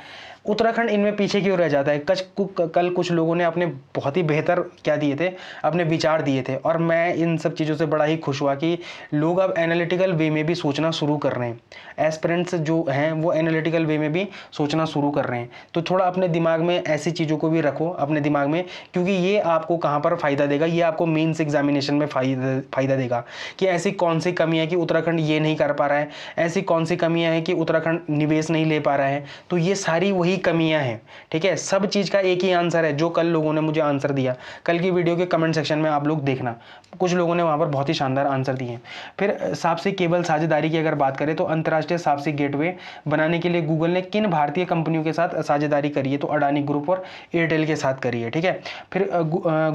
उत्तराखंड इनमें पीछे क्यों रह जाता है, कल कुछ लोगों ने अपने बहुत ही बेहतर क्या दिए थे, अपने विचार दिए थे, और मैं इन सब चीज़ों से बड़ा ही खुश हुआ कि लोग अब एनालिटिकल वे में भी सोचना शुरू कर रहे हैं। एस्पिरेंट्स जो हैं वो एनालिटिकल वे में भी सोचना शुरू कर रहे हैं। तो थोड़ा अपने दिमाग में ऐसी चीज़ों को भी रखो अपने दिमाग में, क्योंकि ये आपको कहाँ पर फ़ायदा देगा, ये आपको मेंस एग्जामिनेशन में फ़ायदा देगा कि ऐसी कौन सी कमी है कि उत्तराखंड ये नहीं कर पा रहा है, ऐसी कौन सी कमियाँ हैं कि उत्तराखंड निवेश नहीं ले पा रहा है। तो ये सारी वही कमियां हैं, ठीक है। सब चीज का एक ही आंसर है, जो कल लोगों ने मुझे आंसर दिया, कल की वीडियो के कमेंट सेक्शन में आप लोग देखना, कुछ लोगों ने वहां पर बहुत ही शानदार आंसर दिए। फिर साप्सी केबल साझेदारी की अगर बात करें तो अंतर्राष्ट्रीय साप्सी गेटवे बनाने के लिए गूगल ने किन भारतीय कंपनियों के साथ साझेदारी करी है, तो अडानी ग्रुप और एयरटेल के साथ करी है, ठीक है। फिर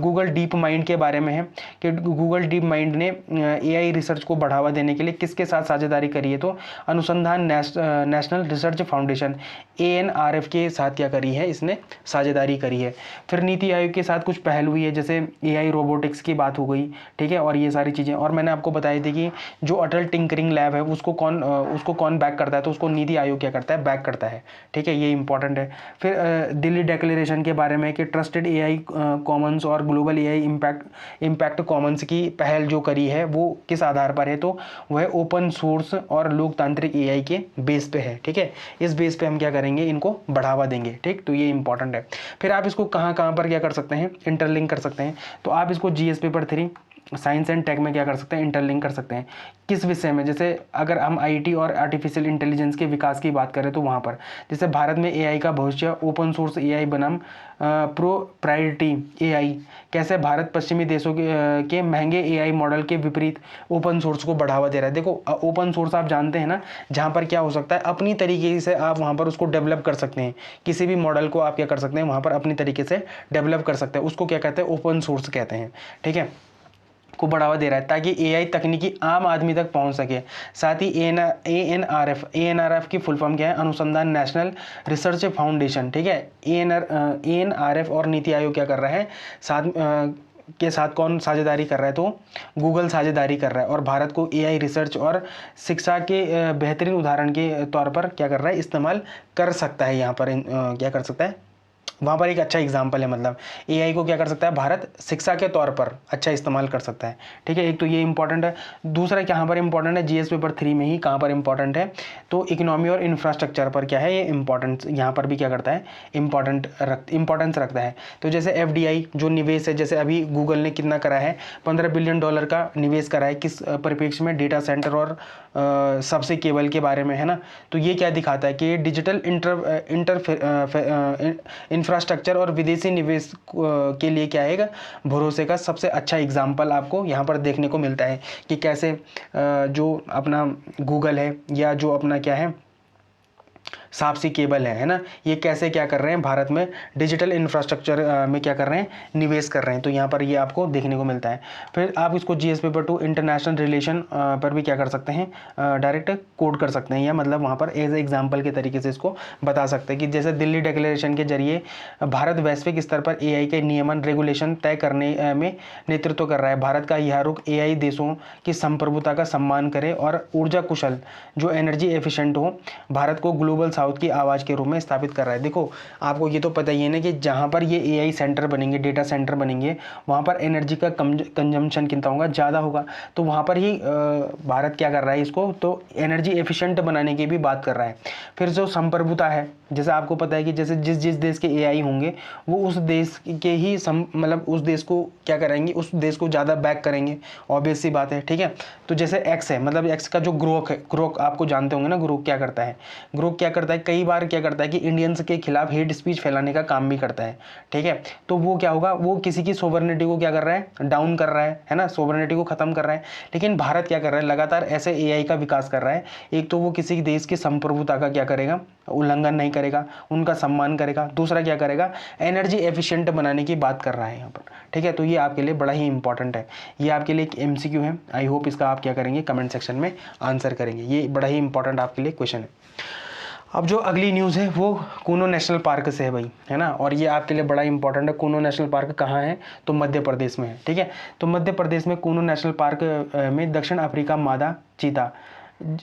गूगल डीप माइंड के बारे में है कि गूगल डीप माइंड ने एआई रिसर्च को बढ़ावा देने के लिए किसके साथ साझेदारी करी है, तो अनुसंधान नेशनल रिसर्च फाउंडेशन ANRF के साथ क्या करी है, इसने साझेदारी करी है। फिर नीति आयोग के साथ कुछ पहल हुई है, जैसे एआई रोबोटिक्स की बात हो गई, ठीक है, और ये सारी चीज़ें। और मैंने आपको बताई थी कि जो अटल टिंकरिंग लैब है उसको कौन बैक करता है, तो उसको नीति आयोग क्या करता है, बैक करता है, ठीक है। ये इंपॉर्टेंट है। फिर दिल्ली डिक्लेरेशन के बारे में कि ट्रस्टेड एआई कॉमन्स और ग्लोबल एआई इम्पैक्ट कॉमन्स की पहल जो करी है वो किस आधार पर है, तो वह ओपन सोर्स और लोकतांत्रिक एआई के बेस पे है, ठीक है। इस बेस पे हम क्या करेंगे, इनको बढ़ावा देंगे, ठीक। तो ये इंपॉर्टेंट है। फिर आप इसको कहाँ पर क्या कर सकते हैं, इंटरलिंक कर सकते हैं। तो आप इसको GS paper 3 science and tech में क्या कर सकते हैं, इंटरलिंक कर सकते हैं। किस विषय में, जैसे अगर हम आईटी और आर्टिफिशियल इंटेलिजेंस के विकास की बात करें तो वहाँ पर जैसे भारत में एआई का भविष्य, ओपन सोर्स एआई बनाम प्रोप्राइटरी एआई, कैसे भारत पश्चिमी देशों के महंगे एआई मॉडल के विपरीत ओपन सोर्स को बढ़ावा दे रहा है। देखो ओपन सोर्स आप जानते हैं ना, जहाँ पर क्या हो सकता है, अपनी तरीके से आप वहाँ पर उसको डेवलप कर सकते हैं। किसी भी मॉडल को आप क्या कर सकते हैं, वहाँ पर अपनी तरीके से डेवलप कर सकते हैं। उसको क्या कहते हैं, ओपन सोर्स कहते हैं। ठीक है, को बढ़ावा दे रहा है ताकि एआई तकनीकी आम आदमी तक पहुंच सके। साथ ही एएनआरएफ की फुल फॉर्म क्या है, अनुसंधान नेशनल रिसर्च फाउंडेशन। ठीक है, एएनआरएफ और नीति आयोग क्या कर रहा है, के साथ कौन साझेदारी कर रहा है, तो गूगल साझेदारी कर रहा है और भारत को एआई रिसर्च और शिक्षा के बेहतरीन उदाहरण के तौर पर क्या कर रहा है, इस्तेमाल कर सकता है। यहाँ पर क्या कर सकता है, वहाँ पर एक अच्छा एग्जाम्पल है, मतलब एआई को क्या कर सकता है भारत शिक्षा के तौर पर अच्छा इस्तेमाल कर सकता है। ठीक है, एक तो ये इंपॉर्टेंट है। दूसरा कहाँ पर इंपॉर्टेंट है, जीएस पेपर 3 में ही कहाँ पर इंपॉर्टेंट है, तो इकोनॉमी और इंफ्रास्ट्रक्चर पर क्या है ये इंपॉर्टेंट, यहाँ पर भी क्या करता है, इंपॉर्टेंस रखता है। तो जैसे एफडीआई जो निवेश है, जैसे अभी गूगल ने कितना करा है, $15 बिलियन का निवेश करा है, किस परिप्रेक्ष्य में, डेटा सेंटर और सबसे केबल के बारे में, है ना। तो ये क्या दिखाता है कि डिजिटल इंफ्रास्ट्रक्चर और विदेशी निवेश के लिए क्या है, भरोसे का सबसे अच्छा एग्जाम्पल आपको यहाँ पर देखने को मिलता है कि कैसे जो अपना गूगल है या जो अपना क्या है साप्सी केबल है ना, ये कैसे क्या कर रहे हैं, भारत में डिजिटल इंफ्रास्ट्रक्चर में क्या कर रहे हैं, निवेश कर रहे हैं। तो यहाँ पर ये आपको देखने को मिलता है। फिर आप इसको जीएस पेपर 2 इंटरनेशनल रिलेशन पर भी क्या कर सकते हैं, डायरेक्ट कोड कर सकते हैं, या मतलब वहाँ पर एज एग्जाम्पल के तरीके से इसको बता सकते हैं कि जैसे दिल्ली डिक्लेरेशन के जरिए भारत वैश्विक स्तर पर एआई के नियमन रेगुलेशन तय करने में नेतृत्व कर रहा है। भारत का यह रुख एआई देशों की संप्रभुता का सम्मान करे और ऊर्जा कुशल जो एनर्जी एफिशिएंट हो, भारत को ग्लोबल साउथ की आवाज़ के रूप में स्थापित कर रहा है। देखो आपको ये तो पता ही है ना कि जहाँ पर ये एआई सेंटर बनेंगे, डेटा सेंटर बनेंगे, वहाँ पर एनर्जी का कंजम्पशन कितना होगा, ज़्यादा होगा। तो वहाँ पर ही भारत क्या कर रहा है, इसको तो एनर्जी एफिशिएंट बनाने की भी बात कर रहा है। फिर जो संप्रभुता है, जैसे आपको पता है कि जैसे जिस देश के एआई होंगे वो उस देश के ही मतलब उस देश को क्या करेंगे, उस देश को ज़्यादा बैक करेंगे, ऑब्वियस सी बात है। ठीक है, तो जैसे एक्स है, मतलब एक्स का जो ग्रोक है, ग्रोक आपको जानते होंगे ना, ग्रोक क्या करता है, ग्रोक क्या करता है, कई बार क्या करता है कि इंडियंस के खिलाफ हेट स्पीच फैलाने का काम भी करता है। ठीक है, तो वो क्या होगा, वो किसी की सोवरेनिटी को क्या कर रहा है, डाउन कर रहा है ना, सोवरेनिटी को खत्म कर रहा है। लेकिन भारत क्या कर रहा है, लगातार ऐसे एआई का विकास कर रहा है। एक तो वो किसी देश की संप्रभुता का क्या करेगा, उल्लंघन नहीं करेगा, उनका सम्मान करेगा। दूसरा क्या करेगा, एनर्जी एफिशिएंट बनाने की बात कर रहा है यहाँ पर। ठीक है, तो ये आपके लिए बड़ा ही इंपॉर्टेंट है। ये आपके लिए एक एमसीक्यू है, आई होप इसका आप क्या करेंगे, कमेंट सेक्शन में आंसर करेंगे। ये बड़ा ही इंपॉर्टेंट आपके लिए क्वेश्चन है। अब जो अगली न्यूज़ है वो कूनो नेशनल पार्क से है भाई, है ना, और ये आपके लिए बड़ा इंपॉर्टेंट है। कूनो नेशनल पार्क कहाँ है, तो मध्य प्रदेश में है। ठीक है, तो मध्य प्रदेश में कूनो नेशनल पार्क में दक्षिण अफ्रीका मादा चीता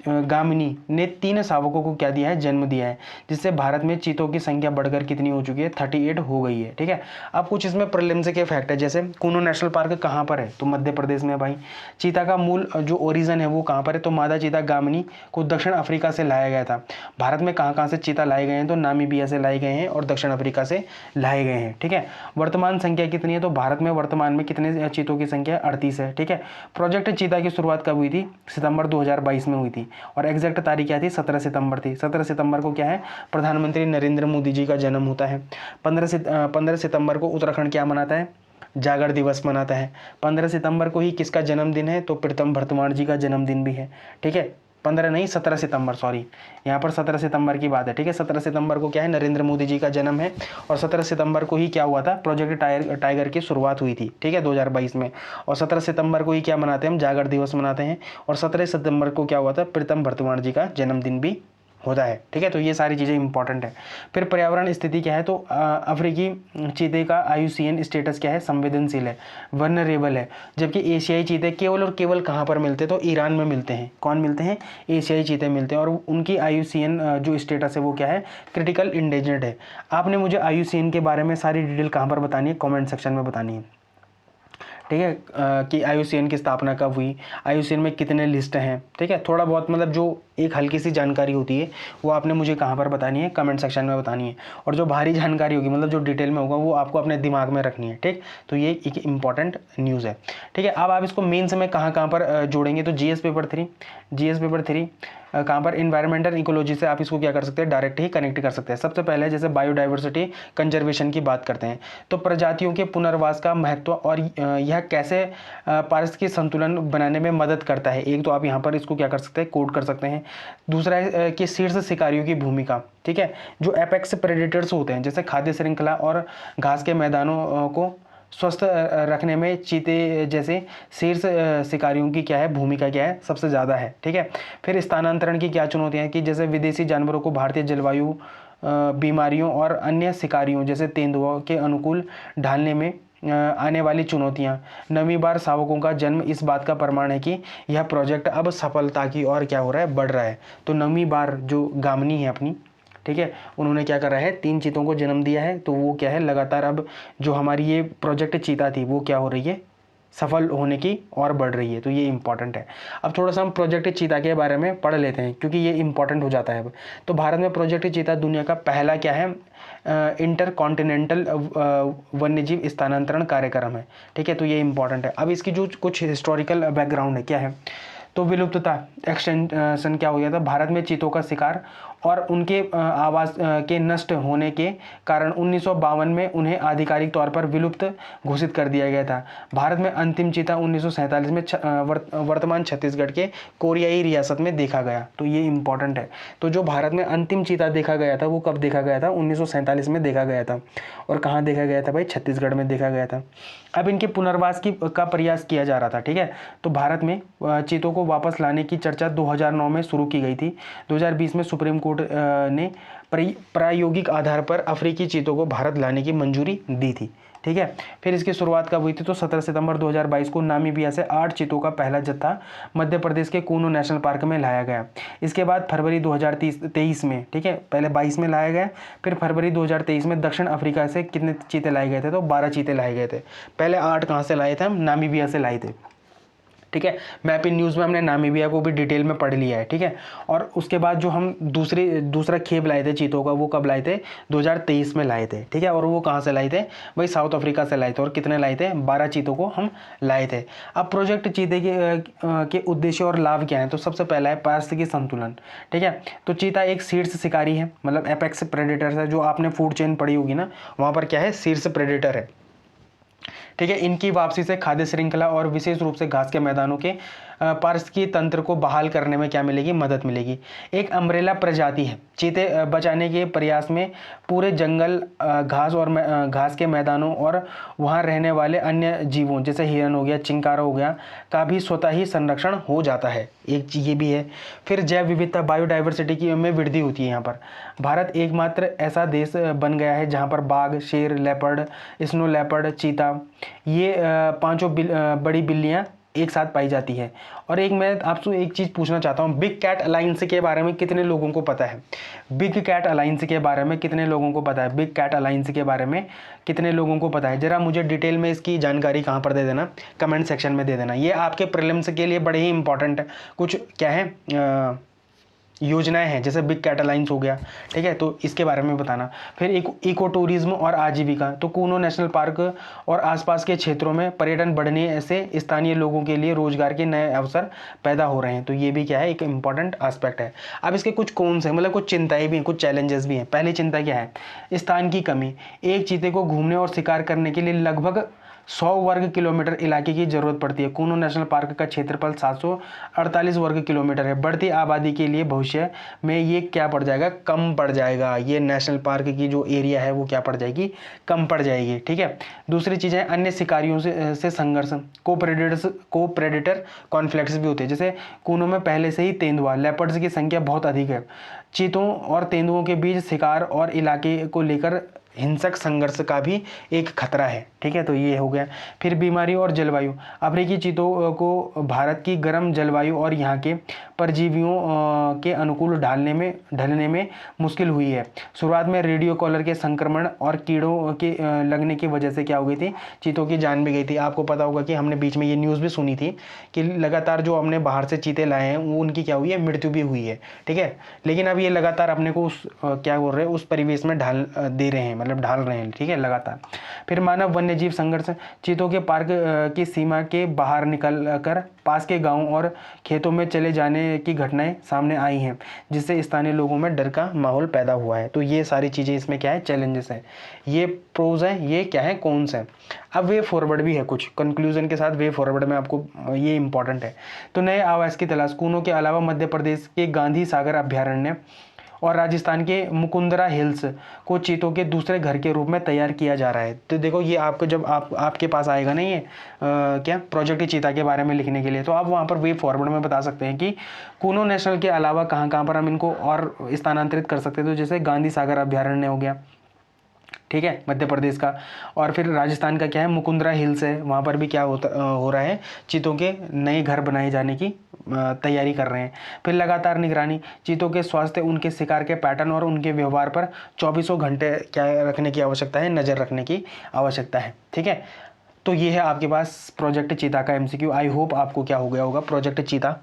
गामिनी ने 3 शावकों को क्या दिया है, जन्म दिया है, जिससे भारत में चीतों की संख्या बढ़कर कितनी हो चुकी है, 38 हो गई है। ठीक है, अब कुछ इसमें प्रीलिम्स के फैक्ट है। जैसे कूनो नेशनल पार्क कहाँ पर है, तो मध्य प्रदेश में भाई। चीता का मूल जो ओरिजिन है वो कहाँ पर है, तो मादा चीता गामिनी को दक्षिण अफ्रीका से लाया गया था। भारत में कहाँ कहाँ से चीता लाए गए हैं, तो नामीबिया से लाए गए हैं और दक्षिण अफ्रीका से लाए गए हैं। ठीक है, वर्तमान संख्या कितनी है, तो भारत में वर्तमान में कितने चीतों की संख्या 38 है। ठीक है, प्रोजेक्ट चीता की शुरुआत कब हुई थी, सितंबर 2022 में हुई थी और एग्जैक्ट तारीख क्या थी, 17 सितंबर थी। 17 सितंबर को क्या है, प्रधानमंत्री नरेंद्र मोदी जी का जन्म होता है। 15 सितंबर को उत्तराखंड क्या मनाता है, जागर दिवस मनाता है। 15 सितंबर को ही किसका जन्मदिन है, तो प्रीतम भरतवाण जी का जन्मदिन भी है। ठीक है, 15 नहीं 17 सितंबर, सॉरी यहाँ पर 17 सितंबर की बात है। ठीक है, 17 सितंबर को क्या है, नरेंद्र मोदी जी का जन्म है और 17 सितंबर को ही क्या हुआ था, प्रोजेक्ट टाइगर की शुरुआत हुई थी। ठीक है, 2022 में। और 17 सितंबर को ही क्या मनाते हैं, हम जागर दिवस मनाते हैं। और 17 सितंबर को क्या हुआ था, प्रीतम भरतवाण जी का जन्मदिन भी होता है। ठीक है, तो ये सारी चीज़ें इंपॉर्टेंट है। फिर पर्यावरण स्थिति क्या है, तो अफ्रीकी चीते का आयुसीएन स्टेटस क्या है, संवेदनशील है, वनरेबल है। जबकि एशियाई चीते केवल और केवल कहाँ पर मिलते हैं, तो ईरान में मिलते हैं। कौन मिलते हैं, एशियाई चीते मिलते हैं और उनकी आयुसीएन जो स्टेटस है वो क्या है, क्रिटिकल इंडेंजर्ड है। आपने मुझे आयुसीएन के बारे में सारी डिटेल कहाँ पर बतानी है, कॉमेंट सेक्शन में बतानी है। ठीक है, कि आयुसीएन की स्थापना कब हुई, आयुसीएन में कितने लिस्ट हैं। ठीक है, थोड़ा बहुत मतलब जो एक हल्की सी जानकारी होती है वो आपने मुझे कहाँ पर बतानी है, कमेंट सेक्शन में बतानी है। और जो भारी जानकारी होगी मतलब जो डिटेल में होगा वो आपको अपने दिमाग में रखनी है, ठीक। तो ये एक इंपॉर्टेंट न्यूज़ है, ठीक है। अब आप इसको मेंस में कहाँ कहाँ पर जोड़ेंगे, तो जीएस पेपर 3 कहाँ पर इन्वायरमेंटल इकोलॉजी से आप इसको क्या कर सकते हैं, डायरेक्ट ही कनेक्ट कर सकते हैं। सबसे पहले जैसे बायोडाइवर्सिटी कंजर्वेशन की बात करते हैं, तो प्रजातियों के पुनर्वास का महत्व और यह कैसे पारिस्थितिक संतुलन बनाने में मदद करता है। एक तो आप यहाँ पर इसको क्या कर सकते हैं, कोड कर सकते हैं। दूसरा है कि शीर्ष शिकारियों की भूमिका, ठीक है। जो एपेक्स प्रेडेटर्स होते हैं जैसे खाद्य श्रृंखला और घास के मैदानों को स्वस्थ रखने में चीते जैसे शीर्ष शिकारियों की क्या है, भूमिका क्या है, सबसे ज़्यादा है, ठीक है। फिर स्थानांतरण की क्या चुनौतियाँ हैं कि जैसे विदेशी जानवरों को भारतीय जलवायु, बीमारियों और अन्य शिकारियों जैसे तेंदुओं के अनुकूल ढालने में आने वाली चुनौतियाँ। नवीबार शावकों का जन्म इस बात का प्रमाण है कि यह प्रोजेक्ट अब सफलता की और क्या हो रहा है, बढ़ रहा है। तो नवीबार जो गामनी है अपनी, ठीक है, उन्होंने क्या करा है, 3 चीतों को जन्म दिया है। तो वो क्या है, लगातार अब जो हमारी ये प्रोजेक्ट चीता थी वो क्या हो रही है, सफल होने की और बढ़ रही है। तो ये इंपॉर्टेंट है। अब थोड़ा सा हम प्रोजेक्ट चीता के बारे में पढ़ लेते हैं क्योंकि ये इंपॉर्टेंट हो जाता है अब। तो भारत में प्रोजेक्ट चीता दुनिया का पहला क्या है, इंटर कॉन्टिनेंटल वन्यजीव स्थानांतरण कार्यक्रम है, ठीक है। तो ये इंपॉर्टेंट है। अब इसकी जो कुछ हिस्टोरिकल बैकग्राउंड है क्या है, तो विलुप्तता एक्सटेंशन क्या हो गया था, भारत में चीतों का शिकार और उनके आवास के नष्ट होने के कारण 1952 में उन्हें आधिकारिक तौर पर विलुप्त घोषित कर दिया गया था। भारत में अंतिम चीता 1947 में वर्तमान छत्तीसगढ़ के कोरियाई रियासत में देखा गया। तो ये इंपॉर्टेंट है। तो जो भारत में अंतिम चीता देखा गया था वो कब देखा गया था, 1947 में देखा गया था। और कहाँ देखा गया था भाई, छत्तीसगढ़ में देखा गया था। अब इनके पुनर्वास का प्रयास किया जा रहा था, ठीक है। तो भारत में चीतों को वापस लाने की चर्चा 2009 में शुरू की गई थी। 2020 में सुप्रीम कोर्ट ने प्रायोगिक आधार पर अफ्रीकी चीतों को भारत लाने की मंजूरी दी थी, ठीक है। फिर इसकी शुरुआत कब हुई थी, तो 17 सितंबर 2022 को नामीबिया से 8 चीतों का पहला जत्था मध्य प्रदेश के कूनो नेशनल पार्क में लाया गया। इसके बाद फरवरी 2023 में, ठीक है, पहले 22 में लाया गया, फिर फरवरी 2023 में दक्षिण अफ्रीका से कितने चीते लाए गए थे, तो 12 चीते लाए गए थे। पहले 8 कहाँ से लाए थे, हम नामीबिया से लाए थे, ठीक है। मैप इन न्यूज़ में हमने नामीबिया को भी डिटेल में पढ़ लिया है, ठीक है। और उसके बाद जो हम दूसरा खेप लाए थे चीतों का, वो कब लाए थे, 2023 में लाए थे, ठीक है। और वो कहाँ से लाए थे भाई, साउथ अफ्रीका से लाए थे। और कितने लाए थे, 12 चीतों को हम लाए थे। अब प्रोजेक्ट चीते के उद्देश्य और लाभ क्या है, तो सबसे पहला है पारिस्थितिकी संतुलन, ठीक है। तो चीता एक शीर्ष शिकारी है, मतलब एपेक्स प्रेडेटर है। जो आपने फूड चेन पढ़ी होगी ना, वहाँ पर क्या है, शीर्ष प्रेडेटर है, ठीक है। इनकी वापसी से खाद्य श्रृंखला और विशेष रूप से घास के मैदानों के पारिस्थितिकी तंत्र को बहाल करने में क्या मिलेगी, मदद मिलेगी। एक अम्ब्रेला प्रजाति है। चीते बचाने के प्रयास में पूरे जंगल, घास के मैदानों और वहाँ रहने वाले अन्य जीवों जैसे हिरन हो गया, चिंकारा हो गया, का भी स्वतः ही संरक्षण हो जाता है। एक ये भी है। फिर जैव विविधता, बायोडाइवर्सिटी की में वृद्धि होती है। यहाँ पर भारत एकमात्र ऐसा देश बन गया है जहाँ पर बाघ, शेर, लेपर्ड, स्नो लेपर्ड, चीता, ये 5 बड़ी बिल्लियाँ एक साथ पाई जाती है। और एक मैं आपसे एक चीज़ पूछना चाहता हूँ, बिग कैट अलायंस के बारे में कितने लोगों को पता है, बिग कैट अलायंस के बारे में कितने लोगों को पता है, बिग कैट अलायंस के बारे में कितने लोगों को पता है। ज़रा मुझे डिटेल में इसकी जानकारी कहाँ पर दे देना, कमेंट सेक्शन में दे देना। ये आपके प्रीलिम्स के लिए बड़े ही इंपॉर्टेंट है। कुछ क्या है योजनाएं हैं, जैसे बिग कैट अलायंस हो गया, ठीक है। तो इसके बारे में बताना। फिर इको टूरिज्म और आजीविका, तो कूनो नेशनल पार्क और आसपास के क्षेत्रों में पर्यटन बढ़ने से स्थानीय लोगों के लिए रोजगार के नए अवसर पैदा हो रहे हैं। तो ये भी क्या है, एक इंपॉर्टेंट एस्पेक्ट है। अब इसके कुछ कौन से, मतलब कुछ चिंताएं भी हैं, कुछ चैलेंजेस भी हैं। पहली चिंता क्या है, स्थान की कमी। एक चीते को घूमने और शिकार करने के लिए लगभग 100 वर्ग किलोमीटर इलाके की जरूरत पड़ती है। कूनो नेशनल पार्क का क्षेत्रफल 748 वर्ग किलोमीटर है। बढ़ती आबादी के लिए भविष्य में ये क्या पड़ जाएगा, कम पड़ जाएगा। ये नेशनल पार्क की जो एरिया है वो क्या पड़ जाएगी, कम पड़ जाएगी, ठीक है। दूसरी चीज़ है अन्य शिकारियों से संघर्ष, को प्रेडेटर कॉन्फ्लिक्ट्स भी होते हैं। जैसे कूनो में पहले से ही तेंदुआ, लेपर्ड्स की संख्या बहुत अधिक है। चीतों और तेंदुओं के बीच शिकार और इलाके को लेकर हिंसक संघर्ष का भी एक खतरा है, ठीक है। तो ये हो गया। फिर बीमारी और जलवायु, अफ्रीकी चीतों को भारत की गर्म जलवायु और यहाँ के परजीवियों के अनुकूल ढलने में मुश्किल हुई है। शुरुआत में रेडियो कॉलर के संक्रमण और कीड़ों के लगने की वजह से क्या हो गई थी, चीतों की जान भी गई थी। आपको पता होगा कि हमने बीच में ये न्यूज़ भी सुनी थी कि लगातार जो हमने बाहर से चीते लाए हैं वो उनकी क्या हुई है, मृत्यु भी हुई है। ठीक है, लेकिन अब ये लगातार अपने को उस क्या बोल रहे हैं, उस परिवेश में ढाल दे रहे हैं, मतलब ढाल रहे हैं। ठीक है, लगातार। फिर मानव वन्य जीव संघर्ष, चीतों के पार्क की सीमा के बाहर निकल कर पास के गांव और खेतों में चले जाने की घटनाएं सामने आई हैं, जिससे स्थानीय लोगों में डर का माहौल पैदा हुआ है। तो ये सारी चीज़ें इसमें क्या है, चैलेंजेस हैं। ये प्रोज है, ये क्या है, कॉन्स है। अब वे फॉरवर्ड भी है, कुछ कंक्लूजन के साथ वे फॉरवर्ड में आपको ये इंपॉर्टेंट है। तो नए आवास की तलाश, कूनों के अलावा मध्य प्रदेश के गांधी सागर अभ्यारण्य और राजस्थान के मुकुंदरा हिल्स को चीतों के दूसरे घर के रूप में तैयार किया जा रहा है। तो देखो, ये आपको जब आपके पास आएगा ना ये क्या प्रोजेक्ट चीता के बारे में लिखने के लिए, तो आप वहाँ पर वे फॉरवर्ड में बता सकते हैं कि कूनो नेशनल के अलावा कहाँ कहाँ पर हम इनको और स्थानांतरित कर सकते हैं। तो जैसे गांधी सागर अभ्यारण्य हो गया, ठीक है, मध्य प्रदेश का, और फिर राजस्थान का क्या है, मुकुंदरा हिल्स है, वहाँ पर भी क्या हो रहा है, चीतों के नए घर बनाए जाने की तैयारी कर रहे हैं। फिर लगातार निगरानी, चीतों के स्वास्थ्य, उनके शिकार के पैटर्न और उनके व्यवहार पर 24 घंटे क्या रखने की आवश्यकता है, नज़र रखने की आवश्यकता है। ठीक है, तो ये है आपके पास प्रोजेक्ट चीता का MCQ। आई होप आपको क्या हो गया होगा, प्रोजेक्ट चीता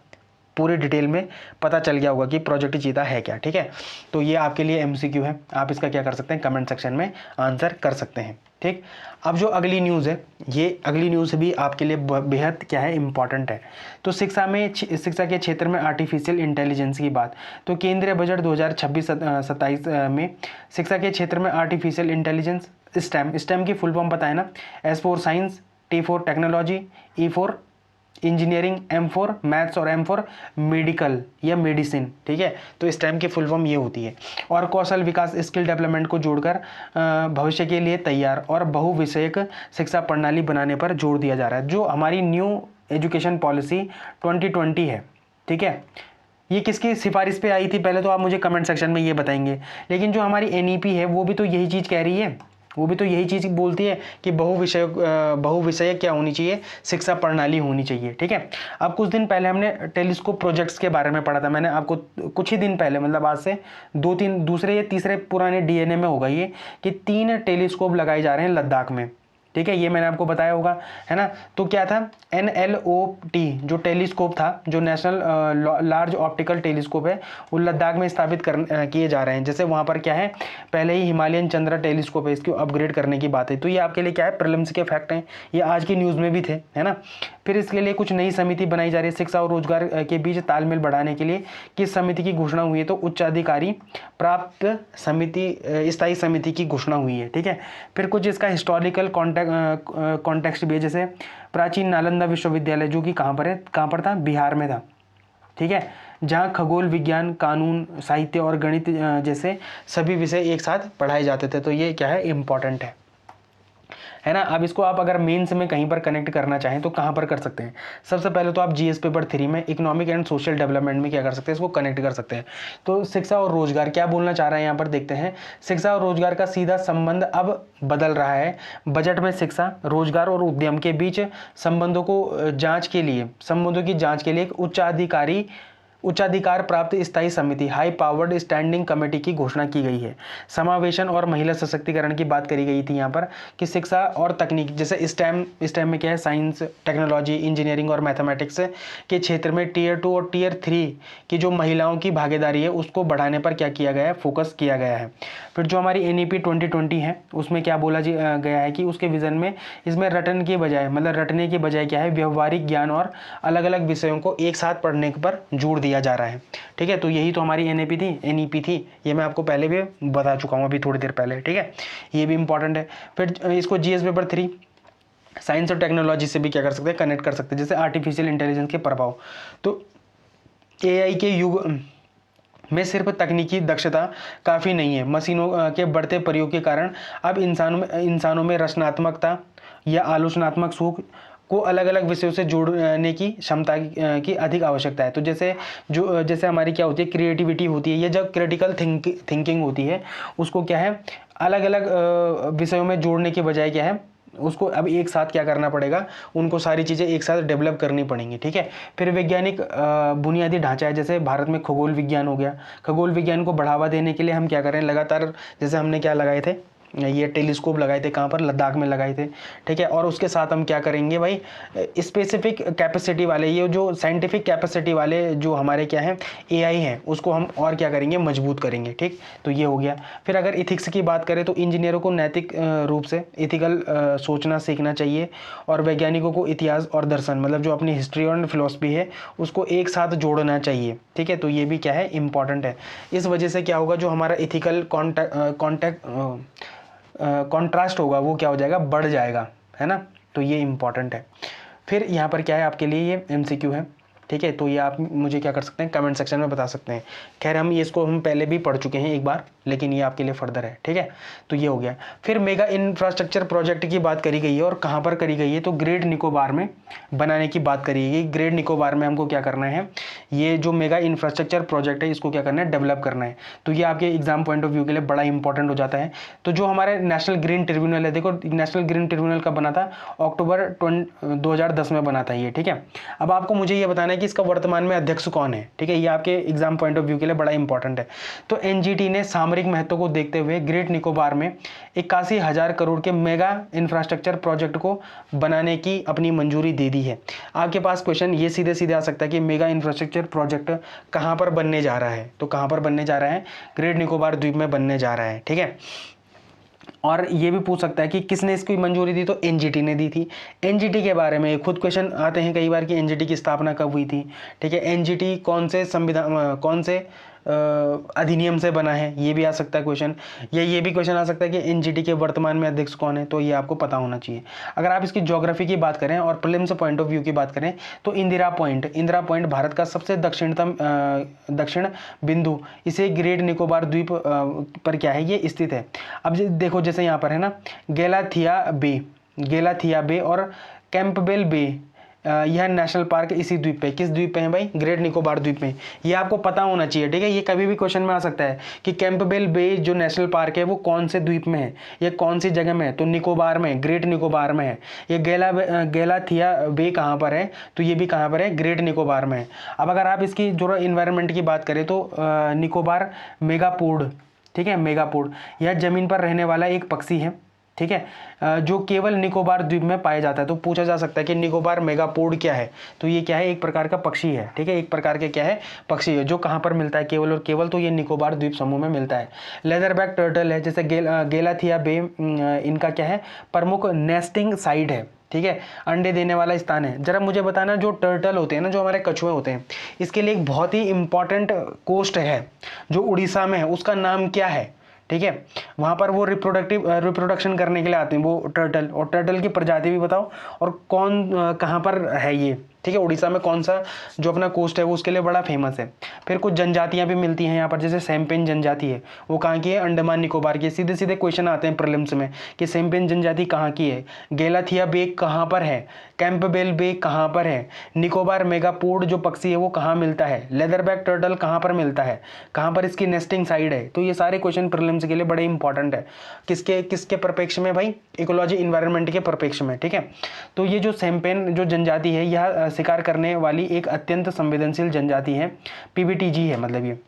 पूरी डिटेल में पता चल गया होगा कि प्रोजेक्ट चीता है क्या। ठीक है, तो ये आपके लिए MCQ है, आप इसका क्या कर सकते हैं, कमेंट सेक्शन में आंसर कर सकते हैं। ठीक, अब जो अगली न्यूज़ है, ये अगली न्यूज़ भी आपके लिए बेहद क्या है, इम्पॉर्टेंट है। तो शिक्षा के क्षेत्र में आर्टिफिशियल इंटेलिजेंस की बात, तो केंद्रीय बजट 2026-27 में शिक्षा के क्षेत्र में आर्टिफिशियल इंटेलिजेंस, स्टेम की फुल फॉर्म पता है ना, S for science, T for technology, E for engineering, M for maths और M फॉर मेडिकल या मेडिसिन। ठीक है, तो स्टेम की फुल फॉर्म ये होती है। और कौशल विकास, स्किल डेवलपमेंट को जोड़कर भविष्य के लिए तैयार और बहुविषयक शिक्षा प्रणाली बनाने पर जोर दिया जा रहा है, जो हमारी न्यू एजुकेशन पॉलिसी 2020 है। ठीक है, ये किसकी सिफारिश पे आई थी, पहले तो आप मुझे कमेंट सेक्शन में ये बताएंगे। लेकिन जो हमारी NEP है वो भी तो यही चीज़ कह रही है, वो भी तो यही चीज़ बोलती है कि बहुविषयक क्या होनी चाहिए, शिक्षा प्रणाली होनी चाहिए। ठीक है, अब कुछ दिन पहले हमने टेलीस्कोप प्रोजेक्ट्स के बारे में पढ़ा था, मैंने आपको कुछ ही दिन पहले, मतलब आज से दूसरे या तीसरे पुराने DNA में होगा ये, कि 3 टेलीस्कोप लगाए जा रहे हैं लद्दाख में। ठीक है, ये मैंने आपको बताया होगा, है ना। तो क्या था, NLOT जो टेलीस्कोप था, जो नेशनल लार्ज ऑप्टिकल टेलीस्कोप है, वो लद्दाख में स्थापित किए जा रहे हैं। जैसे वहाँ पर क्या है, पहले ही हिमालयन चंद्रा टेलीस्कोप है, इसको अपग्रेड करने की बात है। तो ये आपके लिए क्या है, प्रीलिम्स के फैक्ट हैं, ये आज की न्यूज़ में भी थे, है ना। फिर इसके लिए कुछ नई समिति बनाई जा रही है, शिक्षा और रोजगार के बीच तालमेल बढ़ाने के लिए। किस समिति की घोषणा हुई है, तो उच्च अधिकारी प्राप्त समिति, स्थायी समिति की घोषणा हुई है। ठीक है, फिर कुछ इसका हिस्टोरिकल कॉन्टेक्स्ट भी है, जैसे प्राचीन नालंदा विश्वविद्यालय, जो कि कहाँ पर था, बिहार में था। ठीक है, जहाँ खगोल विज्ञान, कानून, साहित्य और गणित जैसे सभी विषय एक साथ पढ़ाए जाते थे। तो ये क्या है, इम्पॉर्टेंट है ना। अब इसको आप अगर मेंस में कहीं पर कनेक्ट करना चाहें तो कहाँ पर कर सकते हैं, सबसे पहले तो आप GS पेपर 3 में इकोनॉमिक एंड सोशल डेवलपमेंट में क्या कर सकते हैं, इसको कनेक्ट कर सकते हैं। तो शिक्षा और रोजगार क्या बोलना चाह रहे हैं यहाँ पर, देखते हैं। शिक्षा और रोजगार का सीधा संबंध अब बदल रहा है। बजट में शिक्षा, रोजगार और उद्यम के बीच संबंधों की जांच के लिए एक उच्चाधिकार प्राप्त स्थायी समिति, हाई पावर्ड स्टैंडिंग कमेटी की घोषणा की गई है। समावेशन और महिला सशक्तिकरण की बात करी गई थी यहाँ पर, कि शिक्षा और तकनीक, जैसे स्टेम में क्या है, साइंस, टेक्नोलॉजी, इंजीनियरिंग और मैथमेटिक्स के क्षेत्र में Tier 2 और Tier 3 की जो महिलाओं की भागीदारी है उसको बढ़ाने पर क्या किया गया है, फोकस किया गया है। फिर जो हमारी NEP 2020 है, उसमें क्या बोला गया है कि उसके विजन में इसमें रटने के बजाय क्या है, व्यवहारिक ज्ञान और अलग अलग विषयों को एक साथ पढ़ने पर जोर दिया जा रहा है। ठीक है, तो यही तो हमारी NEP थी, ये मैं आपको पहले भी बता चुका हूँ, अभी थोड़ी देर पहले। ठीक है, ये भी इंपॉर्टेंट है। फिर इसको GS पेपर 3 साइंस और टेक्नोलॉजी से भी क्या कर सकते हैं, कनेक्ट कर सकते हैं, जैसे आर्टिफिशियल इंटेलिजेंस के प्रभाव। तो AI के युग में सिर्फ तकनीकी दक्षता काफ़ी नहीं है, मशीनों के बढ़ते प्रयोग के कारण अब इंसानों में रचनात्मकता या आलोचनात्मक सोच को अलग अलग विषयों से जोड़ने की क्षमता की अधिक आवश्यकता है। तो जैसे हमारी क्या होती है, क्रिएटिविटी होती है, या जब क्रिटिकल थिंकिंग होती है, उसको क्या है, अलग अलग विषयों में जोड़ने के बजाय क्या है, उसको अब एक साथ क्या करना पड़ेगा, उनको सारी चीज़ें एक साथ डेवलप करनी पड़ेंगी, ठीक है। फिर वैज्ञानिक बुनियादी ढांचा है, जैसे भारत में खगोल विज्ञान हो गया, खगोल विज्ञान को बढ़ावा देने के लिए हम क्या करें, लगातार जैसे हमने क्या लगाए थे, ये टेलीस्कोप लगाए थे, कहाँ पर, लद्दाख में लगाए थे, ठीक है। और उसके साथ हम क्या करेंगे भाई, स्पेसिफिक कैपेसिटी वाले, ये जो साइंटिफिक कैपेसिटी वाले जो हमारे क्या है एआई हैं, उसको हम और क्या करेंगे, मजबूत करेंगे, ठीक। तो ये हो गया। फिर अगर इथिक्स की बात करें तो इंजीनियरों को नैतिक रूप से इथिकल सोचना सीखना चाहिए, और वैज्ञानिकों को इतिहास और दर्शन, मतलब जो अपनी हिस्ट्री और फिलोसफी है उसको एक साथ जोड़ना चाहिए, ठीक है। तो ये भी क्या है, इंपॉर्टेंट है। इस वजह से क्या होगा, जो हमारा इथिकल कॉन्ट्रास्ट होगा वो क्या हो जाएगा, बढ़ जाएगा, है ना। तो ये इंपॉर्टेंट है। फिर यहाँ पर क्या है आपके लिए, ये एमसीक्यू है, ठीक है। तो ये आप मुझे क्या कर सकते हैं, कमेंट सेक्शन में बता सकते हैं। खैर हम इसको हम पहले भी पढ़ चुके हैं एक बार, लेकिन ये आपके लिए फर्दर है, ठीक है। तो ये हो गया। फिर मेगा इंफ्रास्ट्रक्चर प्रोजेक्ट की बात करी गई है, और कहाँ पर करी गई है, तो ग्रेट निकोबार में बनाने की बात करी गई। ग्रेट निकोबार में हमको क्या करना है, ये जो मेगा इंफ्रास्ट्रक्चर प्रोजेक्ट है इसको क्या करना है, डेवलप करना है। तो ये आपके एग्जाम पॉइंट ऑफ व्यू के लिए बड़ा इंपॉर्टेंट हो जाता है। तो जो हमारे नेशनल ग्रीन ट्रिब्यूनल है, देखो नेशनल ग्रीन ट्रिब्यूनल कब बना था, अक्टूबर 2010 में बना था ये, ठीक है। अब आपको मुझे ये बताना है कि इसका वर्तमान में अध्यक्ष कौन है, ठीक है। ये आपके एग्जाम पॉइंट ऑफ व्यू के लिए बड़ा इंपॉर्टेंट है। तो एनजीटी ने सामरिक महत्व को देखते हुए ग्रेट निकोबार में 81,000 करोड़ के मेगा इंफ्रास्ट्रक्चर प्रोजेक्ट को बनाने की अपनी मंजूरी दे दी है। आपके पास क्वेश्चन ये सीधे सीधे आ सकता है कि मेगा इंफ्रास्ट्रक्चर प्रोजेक्ट कहाँ पर बनने जा रहा है, तो कहाँ पर बनने जा रहा है, ग्रेट निकोबार द्वीप में बनने जा रहा है, ठीक है। और ये भी पूछ सकता है कि किसने इसकी मंजूरी दी, तो एनजीटी ने दी थी। एनजीटी के बारे में खुद क्वेश्चन आते हैं कई बार कि एनजीटी की स्थापना कब हुई थी, ठीक है। एनजीटी कौन से संविधान, कौन से अधिनियम से बना है, ये भी आ सकता है क्वेश्चन। या ये भी क्वेश्चन आ सकता है कि एनजीटी के वर्तमान में अध्यक्ष कौन है, तो ये आपको पता होना चाहिए। अगर आप इसकी ज्योग्राफी की बात करें और प्रीलिम्स पॉइंट ऑफ व्यू की बात करें तो इंदिरा पॉइंट भारत का सबसे दक्षिण बिंदु, इसे ग्रेट निकोबार द्वीप पर क्या है, ये स्थित है। अब देखो जैसे यहाँ पर है ना, गेलाथिया बे और कैंपबेल बे, यह नेशनल पार्क इसी द्वीप पे, किस द्वीप पे है भाई, ग्रेट निकोबार द्वीप में। ये आपको पता होना चाहिए, ठीक है। ये कभी भी क्वेश्चन में आ सकता है कि कैंपबेल बे जो नेशनल पार्क है वो कौन से द्वीप में है, ये कौन सी जगह में है, तो निकोबार में, ग्रेट निकोबार में है। ये गेलाथिया बे कहाँ पर है, तो ये भी कहाँ पर है, ग्रेट निकोबार में है। अब अगर आप इसकी जो इन्वायरमेंट की बात करें तो निकोबार मेगापोड, ठीक है, मेगापोड, यह जमीन पर रहने वाला एक पक्षी है, ठीक है, जो केवल निकोबार द्वीप में पाया जाता है। तो पूछा जा सकता है कि निकोबार मेगापोड क्या है, तो ये क्या है, एक प्रकार का पक्षी है, ठीक है, एक प्रकार के क्या है, पक्षी है, जो कहाँ पर मिलता है, केवल और केवल तो ये निकोबार द्वीप समूह में मिलता है। लेदरबैक टर्टल है, जैसे गेलाथिया बे, इनका क्या है, प्रमुख नेस्टिंग साइट है, ठीक है, अंडे देने वाला स्थान है। जरा मुझे बताना, जो टर्टल होते हैं ना, जो हमारे कछुए होते हैं, इसके लिए एक बहुत ही इंपॉर्टेंट कोस्ट है जो उड़ीसा में है, उसका नाम क्या है, ठीक है। वहाँ पर वो रिप्रोडक्शन करने के लिए आते हैं वो टर्टल, और टर्टल की प्रजाति भी बताओ और कौन कहाँ पर है ये, ठीक है। उड़ीसा में कौन सा जो अपना कोस्ट है वो उसके लिए बड़ा फेमस है। फिर कुछ जनजातियां भी मिलती हैं यहाँ पर, जैसे सैम्पेन जनजाति है, वो कहाँ की है, अंडमान निकोबार की। सीधे सीधे क्वेश्चन आते हैं प्रीलिम्स में कि सैम्पेन जनजाति कहाँ की है, गेलाथिया बे कहाँ पर है, कैंपबेल बे कहाँ पर है, निकोबार मेगापोड जो पक्षी है वो कहाँ मिलता है, लेदरबैक टर्टल कहाँ पर मिलता है, कहाँ पर इसकी नेस्टिंग साइड है। तो ये सारे क्वेश्चन प्रीलिम्स के लिए बड़े इंपॉर्टेंट है। किसके किसके परिप्रेक्ष्य में भाई, इकोलॉजी इन्वायरमेंट के परिप्रेक्ष्य में, ठीक है। तो ये जो सैम्पेन जो जनजाति है, यह शिकार करने वाली एक अत्यंत संवेदनशील जनजाति है, पीबीटीजी है मतलब ये,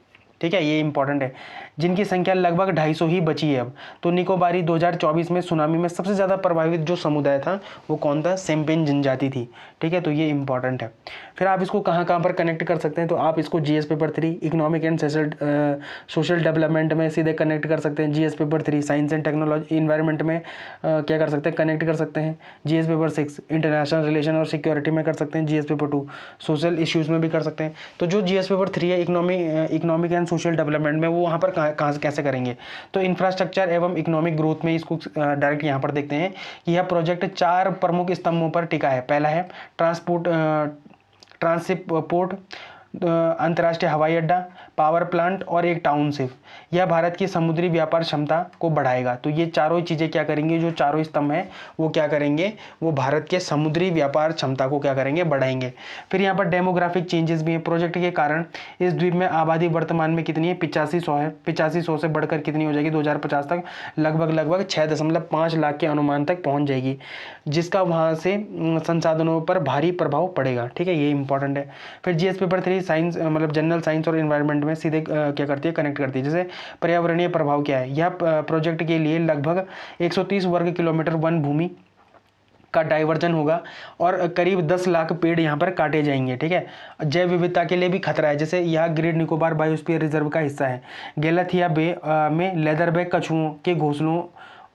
ठीक है, ये इंपॉर्टेंट है, जिनकी संख्या लगभग 250 ही बची है अब। तो निकोबारी 2024 में सुनामी में सबसे ज़्यादा प्रभावित जो समुदाय था वो कौन था, सैम्पेन जनजाति थी, ठीक है। तो ये इंपॉर्टेंट है। फिर आप इसको कहाँ कहाँ पर कनेक्ट कर सकते हैं, तो आप इसको GS paper 3 economic and social development में सीधे कनेक्ट कर सकते हैं, GS paper 3 science and technology environment में क्या कर सकते हैं, कनेक्ट कर सकते हैं, जीएस पेपर 6 इंटरनेशनल रिलेशन और सिक्योरिटी में कर सकते हैं, जीएस पेपर 2 सोशल इश्यूज़ में भी कर सकते हैं। तो जो जीएस पेपर 3 है इकोनॉमिक एंड सोशल डेवलपमेंट में, वो वहाँ पर कहाँ से कैसे करेंगे, तो इंफ्रास्ट्रक्चर एवं इकोनॉमिक ग्रोथ में इसको डायरेक्ट यहाँ पर देखते हैं कि यह प्रोजेक्ट 4 प्रमुख स्तंभों पर टिका है। पहला है ट्रांसपोर्ट, अंतर्राष्ट्रीय हवाई अड्डा, पावर प्लांट और एक टाउनशिप। यह भारत की समुद्री व्यापार क्षमता को बढ़ाएगा। तो ये चारों चीज़ें क्या करेंगे, जो चारों स्तंभ हैं वो क्या करेंगे, वो भारत के समुद्री व्यापार क्षमता को क्या करेंगे, बढ़ाएंगे। फिर यहाँ पर डेमोग्राफिक चेंजेस भी हैं। प्रोजेक्ट के कारण इस द्वीप में आबादी वर्तमान में कितनी है, 8500 है। 8500 से बढ़कर कितनी हो जाएगी 2050 तक, लगभग 6.5 लाख के अनुमान तक पहुंच जाएगी, जिसका वहां से संसाधनों पर भारी प्रभाव पड़ेगा। ठीक है, ये इंपॉर्टेंट है। फिर जीएस पेपर 3 साइंस मतलब जनरल साइंस और एनवायरनमेंट में सीधे क्या करती है, कनेक्ट करती है। जैसे पर्यावरणीय प्रभाव क्या है, यह प्रोजेक्ट के लिए लगभग 130 वर्ग किलोमीटर वन भूमि का डाइवर्जन होगा और करीब 10 लाख पेड़ यहाँ पर काटे जाएंगे। ठीक है, जैव विविधता के लिए भी खतरा है। जैसे यह ग्रेट निकोबार बायोस्फीयर रिजर्व का हिस्सा है। गैलाथिया बे में लेदरबैक कछुओं के घोंसलों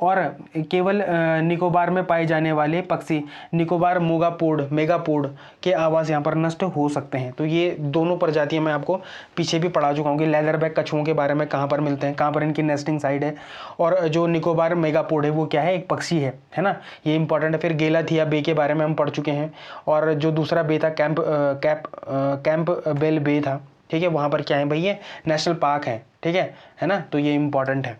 और केवल निकोबार में पाए जाने वाले पक्षी निकोबार मेगापोड के आवास यहाँ पर नष्ट हो सकते हैं। तो ये दोनों प्रजातियाँ मैं आपको पीछे भी पढ़ा चुका हूँ कि लेदरबैक कछुओं के बारे में कहाँ पर मिलते हैं, कहाँ पर इनकी नेस्टिंग साइट है, और जो निकोबार मेगापोड है वो क्या है, एक पक्षी है ना, ये इंपॉर्टेंट है। फिर गेलाथिया बे के बारे में हम पढ़ चुके हैं, और जो दूसरा बे था कैंप बेल बे था। ठीक है, वहाँ पर क्या है भाई, ये नेशनल पार्क है। ठीक है ना, तो ये इंपॉर्टेंट है।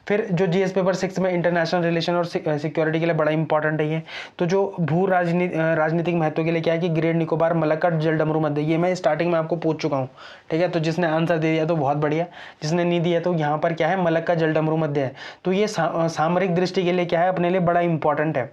फिर जो जीएस पेपर 6 में इंटरनेशनल रिलेशन और सिक्योरिटी के लिए बड़ा इंपॉर्टेंट है ये। तो जो भू राजनीतिक महत्व के लिए क्या है कि ग्रेट निकोबार मलक्कड़ जलडमरू मध्य, ये मैं स्टार्टिंग में आपको पूछ चुका हूँ। ठीक है, तो जिसने आंसर दे दिया तो बहुत बढ़िया, जिसने नहीं दिया तो यहाँ पर क्या है, मलक्का जलडमरू मध्य है। तो ये सामरिक दृष्टि के लिए क्या है, अपने लिए बड़ा इंपॉर्टेंट है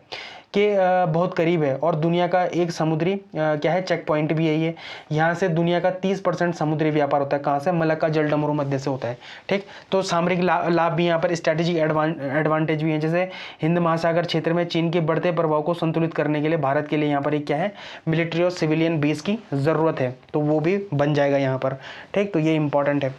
कि बहुत करीब है, और दुनिया का एक समुद्री क्या है, चेक पॉइंट भी है ये। यहाँ से दुनिया का 30% समुद्री व्यापार होता है, कहाँ से, मलक्का जलडमरू मध्य से होता है। ठीक, तो सामरिक लाभ भी यहाँ पर, स्ट्रैटेजिक एडवांटेज भी है। जैसे हिंद महासागर क्षेत्र में चीन के बढ़ते प्रभाव को संतुलित करने के लिए भारत के लिए यहाँ पर एक क्या है, मिलिट्री और सिविलियन बेस की ज़रूरत है, तो वो भी बन जाएगा यहाँ पर। ठीक, तो ये इंपॉर्टेंट है।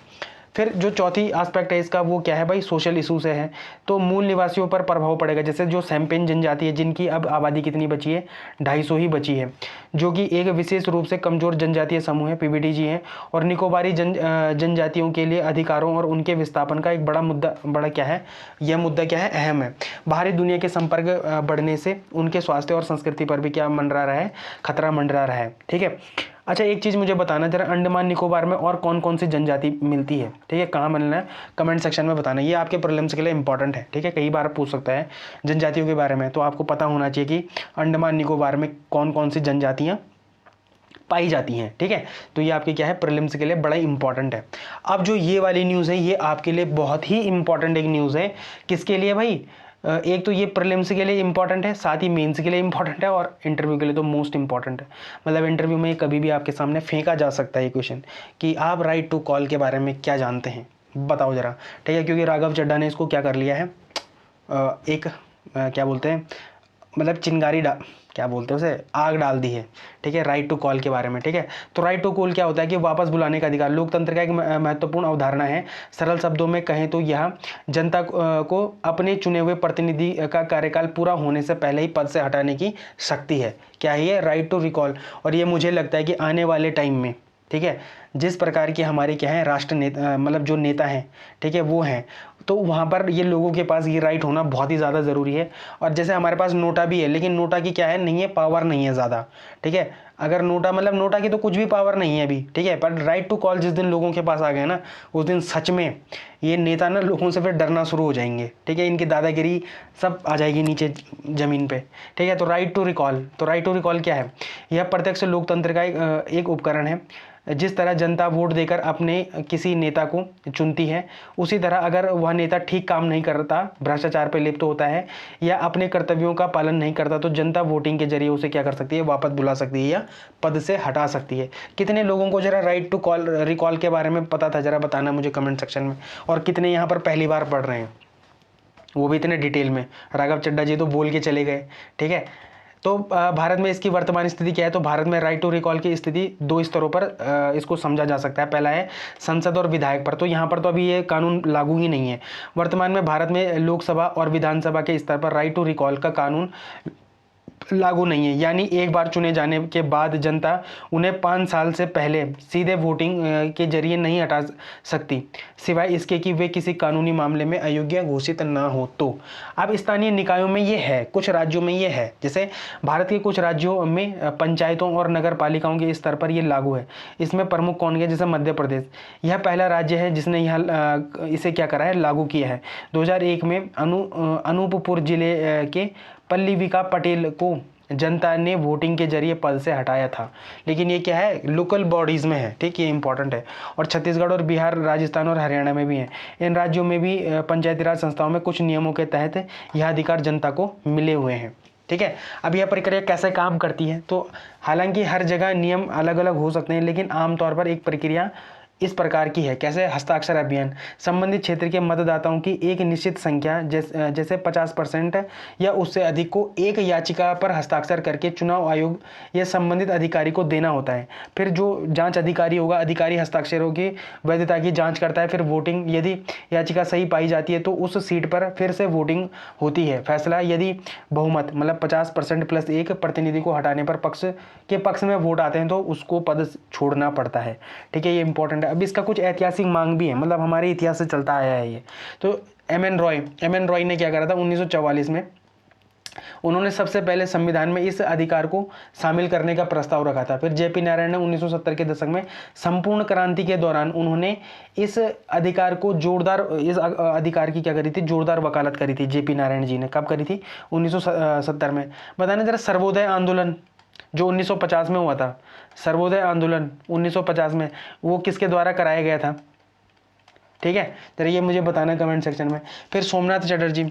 फिर जो चौथी एस्पेक्ट है इसका, वो क्या है भाई, सोशल इशू से है। तो मूल निवासियों पर प्रभाव पड़ेगा। जैसे जो सैम्पेन जनजाति है, जिनकी अब आबादी कितनी बची है, 250 ही बची है, जो कि एक विशेष रूप से कमजोर जनजातीय समूह है, पीवीडीजी है। और निकोबारी जनजातियों के लिए अधिकारों और उनके विस्थापन का एक बड़ा क्या है, यह मुद्दा क्या है, अहम है। बाहरी दुनिया के संपर्क बढ़ने से उनके स्वास्थ्य और संस्कृति पर भी क्या मंडरा रहा है, खतरा मंडरा रहा है। ठीक है, अच्छा एक चीज़ मुझे बताना जरा, अंडमान निकोबार में और कौन कौन सी जनजाति मिलती है। ठीक है, कहाँ मिलना है, कमेंट सेक्शन में बताना, ये आपके प्रीलिम्स के लिए इंपॉर्टेंट है। ठीक है, कई बार पूछ सकता है जनजातियों के बारे में, तो आपको पता होना चाहिए कि अंडमान निकोबार में कौन कौन सी जनजातियाँ पाई जाती हैं। ठीक है, तो ये आपके क्या है, प्रीलिम्स के लिए बड़ा इंपॉर्टेंट है। अब जो ये वाली न्यूज़ है, ये आपके लिए बहुत ही इंपॉर्टेंट एक न्यूज़ है। किसके लिए भाई, एक तो ये प्रीलिम्स के लिए इंपॉर्टेंट है, साथ ही मेंस के लिए इंपॉर्टेंट है, और इंटरव्यू के लिए तो मोस्ट इंपॉर्टेंट है। मतलब इंटरव्यू में कभी भी आपके सामने फेंका जा सकता है ये क्वेश्चन कि आप राइट टू कॉल के बारे में क्या जानते हैं, बताओ जरा। ठीक है, क्योंकि राघव चड्ढा ने इसको क्या कर लिया है, एक क्या बोलते हैं, मतलब चिंगारी क्या बोलते हैं उसे, आग डाल दी है। ठीक है, राइट टू कॉल के बारे में। ठीक है, तो राइट टू कॉल क्या होता है कि वापस बुलाने का अधिकार, लोकतंत्र का एक महत्वपूर्ण अवधारणा है। सरल शब्दों में कहें तो यह जनता को अपने चुने हुए प्रतिनिधि का कार्यकाल पूरा होने से पहले ही पद से हटाने की शक्ति है। क्या है ये, राइट टू रिकॉल। और ये मुझे लगता है कि आने वाले टाइम में, ठीक है, जिस प्रकार के हमारे क्या है राष्ट्र नेता, मतलब जो नेता हैं, ठीक है, वो हैं, तो वहाँ पर ये लोगों के पास ये राइट होना बहुत ही ज़्यादा ज़रूरी है। और जैसे हमारे पास नोटा भी है, लेकिन नोटा की क्या है, नहीं है, पावर नहीं है ज़्यादा। ठीक है, अगर नोटा मतलब नोटा की तो कुछ भी पावर नहीं है अभी। ठीक है, पर राइट टू कॉल जिस दिन लोगों के पास आ गए ना, उस दिन सच में ये नेता ना लोगों से फिर डरना शुरू हो जाएंगे। ठीक है, इनकी दादागिरी सब आ जाएगी नीचे ज़मीन पे। ठीक है, तो राइट टू रिकॉल, तो राइट टू रिकॉल क्या है, यह प्रत्यक्ष लोकतंत्र का एक उपकरण है। जिस तरह जनता वोट देकर अपने किसी नेता को चुनती है, उसी तरह अगर वह नेता ठीक काम नहीं करता, भ्रष्टाचार पे लिप्त होता है या अपने कर्तव्यों का पालन नहीं करता, तो जनता वोटिंग के जरिए उसे क्या कर सकती है, वापस बुला सकती है या पद से हटा सकती है। कितने लोगों को जरा राइट टू कॉल रिकॉल के बारे में पता था, जरा बताना मुझे कमेंट सेक्शन में। और कितने यहाँ पर पहली बार पढ़ रहे हैं, वो भी इतने डिटेल में। राघव चड्ढा जी तो बोल के चले गए। ठीक है, तो भारत में इसकी वर्तमान स्थिति क्या है, तो भारत में राइट टू रिकॉल की स्थिति 2 स्तरों पर इसको समझा जा सकता है। पहला है संसद और विधायक पर, तो यहाँ पर तो अभी ये कानून लागू ही नहीं है। वर्तमान में भारत में लोकसभा और विधानसभा के स्तर पर राइट टू रिकॉल का कानून लागू नहीं है, यानी एक बार चुने जाने के बाद जनता उन्हें 5 साल से पहले सीधे वोटिंग के जरिए नहीं हटा सकती, सिवाय इसके कि वे किसी कानूनी मामले में अयोग्य घोषित ना हो तो। अब स्थानीय निकायों में ये है, कुछ राज्यों में ये है, जैसे भारत के कुछ राज्यों में पंचायतों और नगर पालिकाओं के स्तर पर ये लागू है। इसमें प्रमुख कौन है? जैसे मध्य प्रदेश, यह पहला राज्य है जिसने यह इसे क्या करा है? लागू किया है। 2001 में अनूपपुर जिले के पल्लविका पटेल को जनता ने वोटिंग के जरिए पद से हटाया था, लेकिन ये क्या है? लोकल बॉडीज़ में है, ठीक, ये इंपॉर्टेंट है। और छत्तीसगढ़ और बिहार, राजस्थान और हरियाणा में भी है। इन राज्यों में भी पंचायती राज संस्थाओं में कुछ नियमों के तहत यह अधिकार जनता को मिले हुए हैं, ठीक है। अब यह प्रक्रिया कैसे काम करती है? तो हालांकि हर जगह नियम अलग अलग हो सकते हैं, लेकिन आमतौर पर एक प्रक्रिया इस प्रकार की है। कैसे? हस्ताक्षर अभियान, संबंधित क्षेत्र के मतदाताओं की एक निश्चित संख्या जैसे 50% या उससे अधिक को एक याचिका पर हस्ताक्षर करके चुनाव आयोग या संबंधित अधिकारी को देना होता है। फिर जो जांच अधिकारी होगा, अधिकारी हस्ताक्षरों की वैधता की जांच करता है। फिर वोटिंग, यदि याचिका सही पाई जाती है तो उस सीट पर फिर से वोटिंग होती है। फैसला, यदि बहुमत मतलब 50% प्लस एक प्रतिनिधि को हटाने पर पक्ष में वोट आते हैं तो उसको पद छोड़ना पड़ता है, ठीक है। ये इंपॉर्टेंट है। अब इसका कुछ ऐतिहासिक मांग भी है, मतलब हमारे इतिहास से चलता आया है ये। तो एम एन रॉय ने क्या करा था? 1944 में उन्होंने सबसे पहले संविधान में इस अधिकार को शामिल करने का प्रस्ताव रखा था। फिर जेपी नारायण ने 1970 के दशक में संपूर्ण क्रांति के दौरान उन्होंने इस अधिकार की क्या करी थी? जोरदार वकालत करी थी जेपी नारायण जी ने। कब करी थी? 1970 में। बताने जरा, सर्वोदय आंदोलन जो 1950 में हुआ था, सर्वोदय आंदोलन 1950 में, वो किसके द्वारा कराया गया था? ठीक है, तो ये मुझे बताना कमेंट सेक्शन में। फिर सोमनाथ चटर्जी,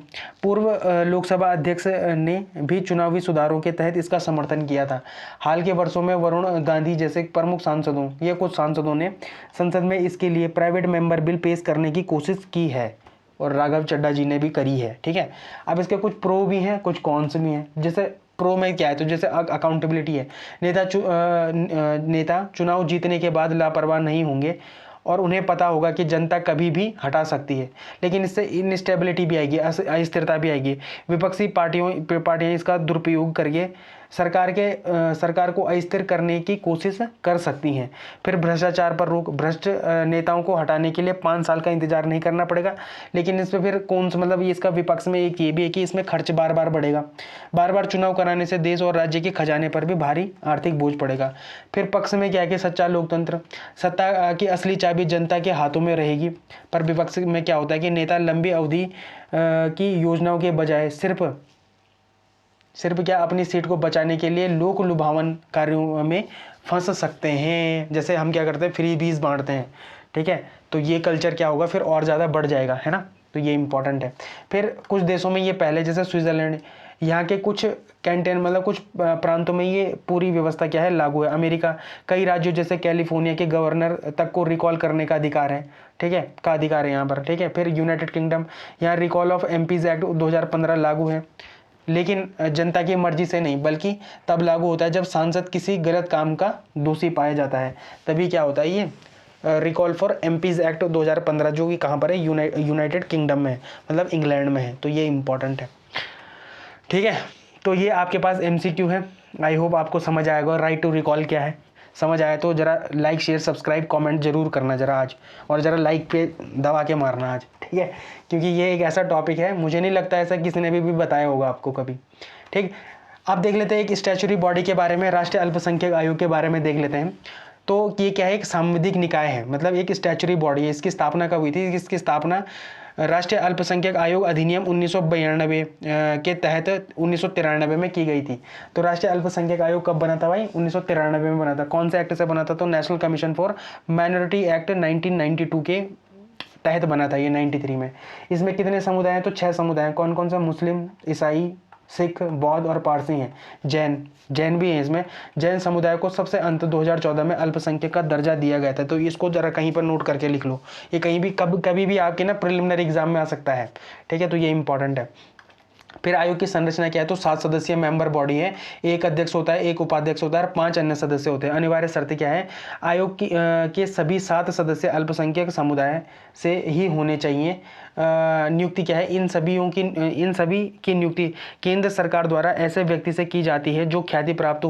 पूर्व लोकसभा अध्यक्ष, ने भी चुनावी सुधारों के तहत इसका समर्थन किया था। हाल के वर्षों में वरुण गांधी जैसे प्रमुख सांसदों या कुछ सांसदों ने संसद में इसके लिए प्राइवेट मेंबर बिल पेश करने की कोशिश की है, और राघव चड्ढा जी ने भी करी है, ठीक है। अब इसके कुछ प्रो भी हैं, कुछ कॉन्स भी हैं। जैसे प्रो में क्या है? तो जैसे अकाउंटेबिलिटी है, नेता चुनाव जीतने के बाद लापरवाह नहीं होंगे और उन्हें पता होगा कि जनता कभी भी हटा सकती है। लेकिन इससे इनस्टेबिलिटी भी आएगी, अस्थिरता भी आएगी। विपक्षी पार्टियां इसका दुरुपयोग करके सरकार को अस्थिर करने की कोशिश कर सकती हैं। फिर भ्रष्टाचार पर रोक, भ्रष्ट नेताओं को हटाने के लिए 5 साल का इंतजार नहीं करना पड़ेगा। लेकिन इस पर फिर कौन सा, मतलब इसका विपक्ष में एक ये भी है कि इसमें खर्च बार बार बढ़ेगा। बार बार चुनाव कराने से देश और राज्य के खजाने पर भी भारी आर्थिक बोझ पड़ेगा। फिर पक्ष में क्या है कि सच्चा लोकतंत्र, सत्ता की असली चाबी जनता के हाथों में रहेगी। पर विपक्ष में क्या होता है कि नेता लंबी अवधि की योजनाओं के बजाय सिर्फ क्या अपनी सीट को बचाने के लिए लोक लुभावन कार्यों में फंस सकते हैं। जैसे हम क्या करते हैं? फ्री बीज बांटते हैं, ठीक है। तो ये कल्चर क्या होगा? फिर और ज़्यादा बढ़ जाएगा, है ना। तो ये इंपॉर्टेंट है। फिर कुछ देशों में ये पहले, जैसे स्विट्जरलैंड, यहाँ के कुछ कैंटेन मतलब कुछ प्रांतों में ये पूरी व्यवस्था क्या है? लागू है। अमेरिका, कई राज्यों जैसे कैलिफोर्निया के गवर्नर तक को रिकॉल करने का अधिकार है, ठीक है, अधिकार है यहाँ पर, ठीक है। फिर यूनाइटेड किंगडम, यहाँ रिकॉल ऑफ एमपीज एक्ट 2015 लागू है, लेकिन जनता की मर्जी से नहीं, बल्कि तब लागू होता है जब सांसद किसी गलत काम का दोषी पाया जाता है, तभी क्या होता है ये रिकॉल फॉर एमपीज एक्ट 2015, जो कि कहाँ पर है? यूनाइटेड किंगडम में है, मतलब इंग्लैंड में है। तो ये इंपॉर्टेंट है, ठीक है। तो ये आपके पास एमसीक्यू है। आई होप आपको समझ आएगा राइट टू रिकॉल क्या है। समझ आया तो जरा लाइक, शेयर, सब्सक्राइब, कमेंट जरूर करना जरा आज, और जरा लाइक पे दबा के मारना आज, ठीक है, क्योंकि ये एक ऐसा टॉपिक है, मुझे नहीं लगता ऐसा किसी ने भी बताया होगा आपको कभी, ठीक। अब देख लेते हैं एक स्टैच्यूटरी बॉडी के बारे में, राष्ट्रीय अल्पसंख्यक आयोग के बारे में देख लेते हैं। तो ये क्या है? एक सांविधिक निकाय है, मतलब एक स्टैच्यूटरी बॉडी है। इसकी स्थापना कब हुई थी? इसकी स्थापना राष्ट्रीय अल्पसंख्यक आयोग अधिनियम 1992 के तहत 1993 में की गई थी। तो राष्ट्रीय अल्पसंख्यक आयोग कब बना था भाई? 1993 में बना था। कौन से एक्ट से बना था? तो national commission for minority act 1992 के तहत बना था ये 93 में। इसमें कितने समुदाय हैं? तो 6 समुदाय हैं। कौन कौन सा? मुस्लिम, ईसाई, सिख, बौद्ध और पारसी हैं। जैन भी हैं इसमें। जैन समुदाय को सबसे अंत 2014 में अल्पसंख्यक का दर्जा दिया गया था। तो इसको जरा कहीं पर नोट करके लिख लो, ये कहीं भी कभी भी आपके ना प्रिलिमिनरी एग्जाम में आ सकता है, ठीक है। तो ये इंपॉर्टेंट है। फिर आयोग की संरचना क्या है? तो 7 सदस्यीय मेंबर बॉडी है। एक अध्यक्ष होता है, एक उपाध्यक्ष होता है और 5 अन्य सदस्य होते हैं। अनिवार्य शर्त क्या है? आयोग के सभी 7 सदस्य अल्पसंख्यक समुदाय से ही होने चाहिए। नियुक्ति क्या है, इन सभी की नियुक्ति केंद्र सरकार द्वारा ऐसे व्यक्ति से की जाती है जो ख्याति प्राप्त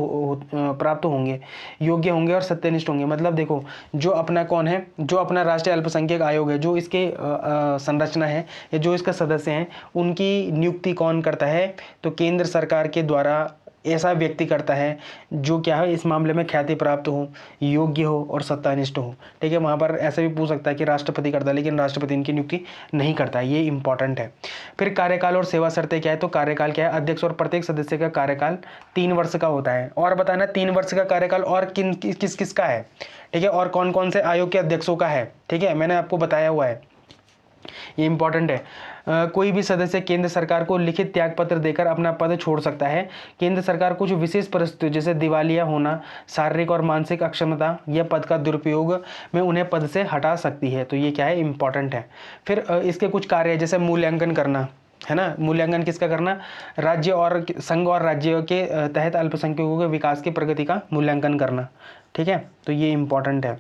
होंगे, योग्य होंगे और सत्यनिष्ठ होंगे। मतलब देखो, जो अपना कौन है, जो अपना राष्ट्रीय अल्पसंख्यक आयोग है, जो इसके संरचना है या जो इसका सदस्य हैं, उनकी नियुक्ति कौन करता है, तो केंद्र सरकार के द्वारा ऐसा व्यक्ति करता है जो क्या है, इस मामले में ख्याति प्राप्त हो, योग्य हो और सत्तानिष्ठ हो। ठीक है, वहाँ पर ऐसे भी पूछ सकता है कि राष्ट्रपति करता है, लेकिन राष्ट्रपति इनकी नियुक्ति नहीं करता है, ये इंपॉर्टेंट है। फिर कार्यकाल और सेवा शर्तें क्या है, तो कार्यकाल क्या है, अध्यक्ष और प्रत्येक सदस्य का कार्यकाल 3 वर्ष का होता है। और बताना 3 वर्ष का कार्यकाल और किस किस का है, ठीक है, और कौन कौन से आयोग के अध्यक्षों का है। ठीक है, मैंने आपको बताया हुआ है, ये इंपॉर्टेंट है। कोई भी सदस्य केंद्र सरकार को लिखित त्याग पत्र देकर अपना पद छोड़ सकता है। केंद्र सरकार कुछ विशेष परिस्थितियों जैसे दिवालिया होना, शारीरिक और मानसिक अक्षमता या पद का दुरुपयोग में उन्हें पद से हटा सकती है। तो ये क्या है, इंपॉर्टेंट है। फिर इसके कुछ कार्य जैसे मूल्यांकन करना, है ना, मूल्यांकन किसका करना, राज्य और संघ और राज्य के तहत अल्पसंख्यकों के विकास की प्रगति का मूल्यांकन करना। ठीक है, तो ये इंपॉर्टेंट है।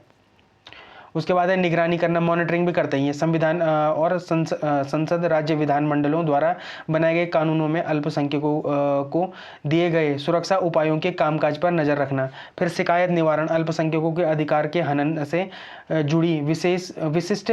उसके बाद है निगरानी करना, मॉनिटरिंग भी करते हैं ये। संविधान और संसद राज्य विधानमंडलों द्वारा बनाए गए कानूनों में अल्पसंख्यकों को दिए गए सुरक्षा उपायों के कामकाज पर नजर रखना। फिर शिकायत निवारण, अल्पसंख्यकों के अधिकार के हनन से जुड़ी विशिष्ट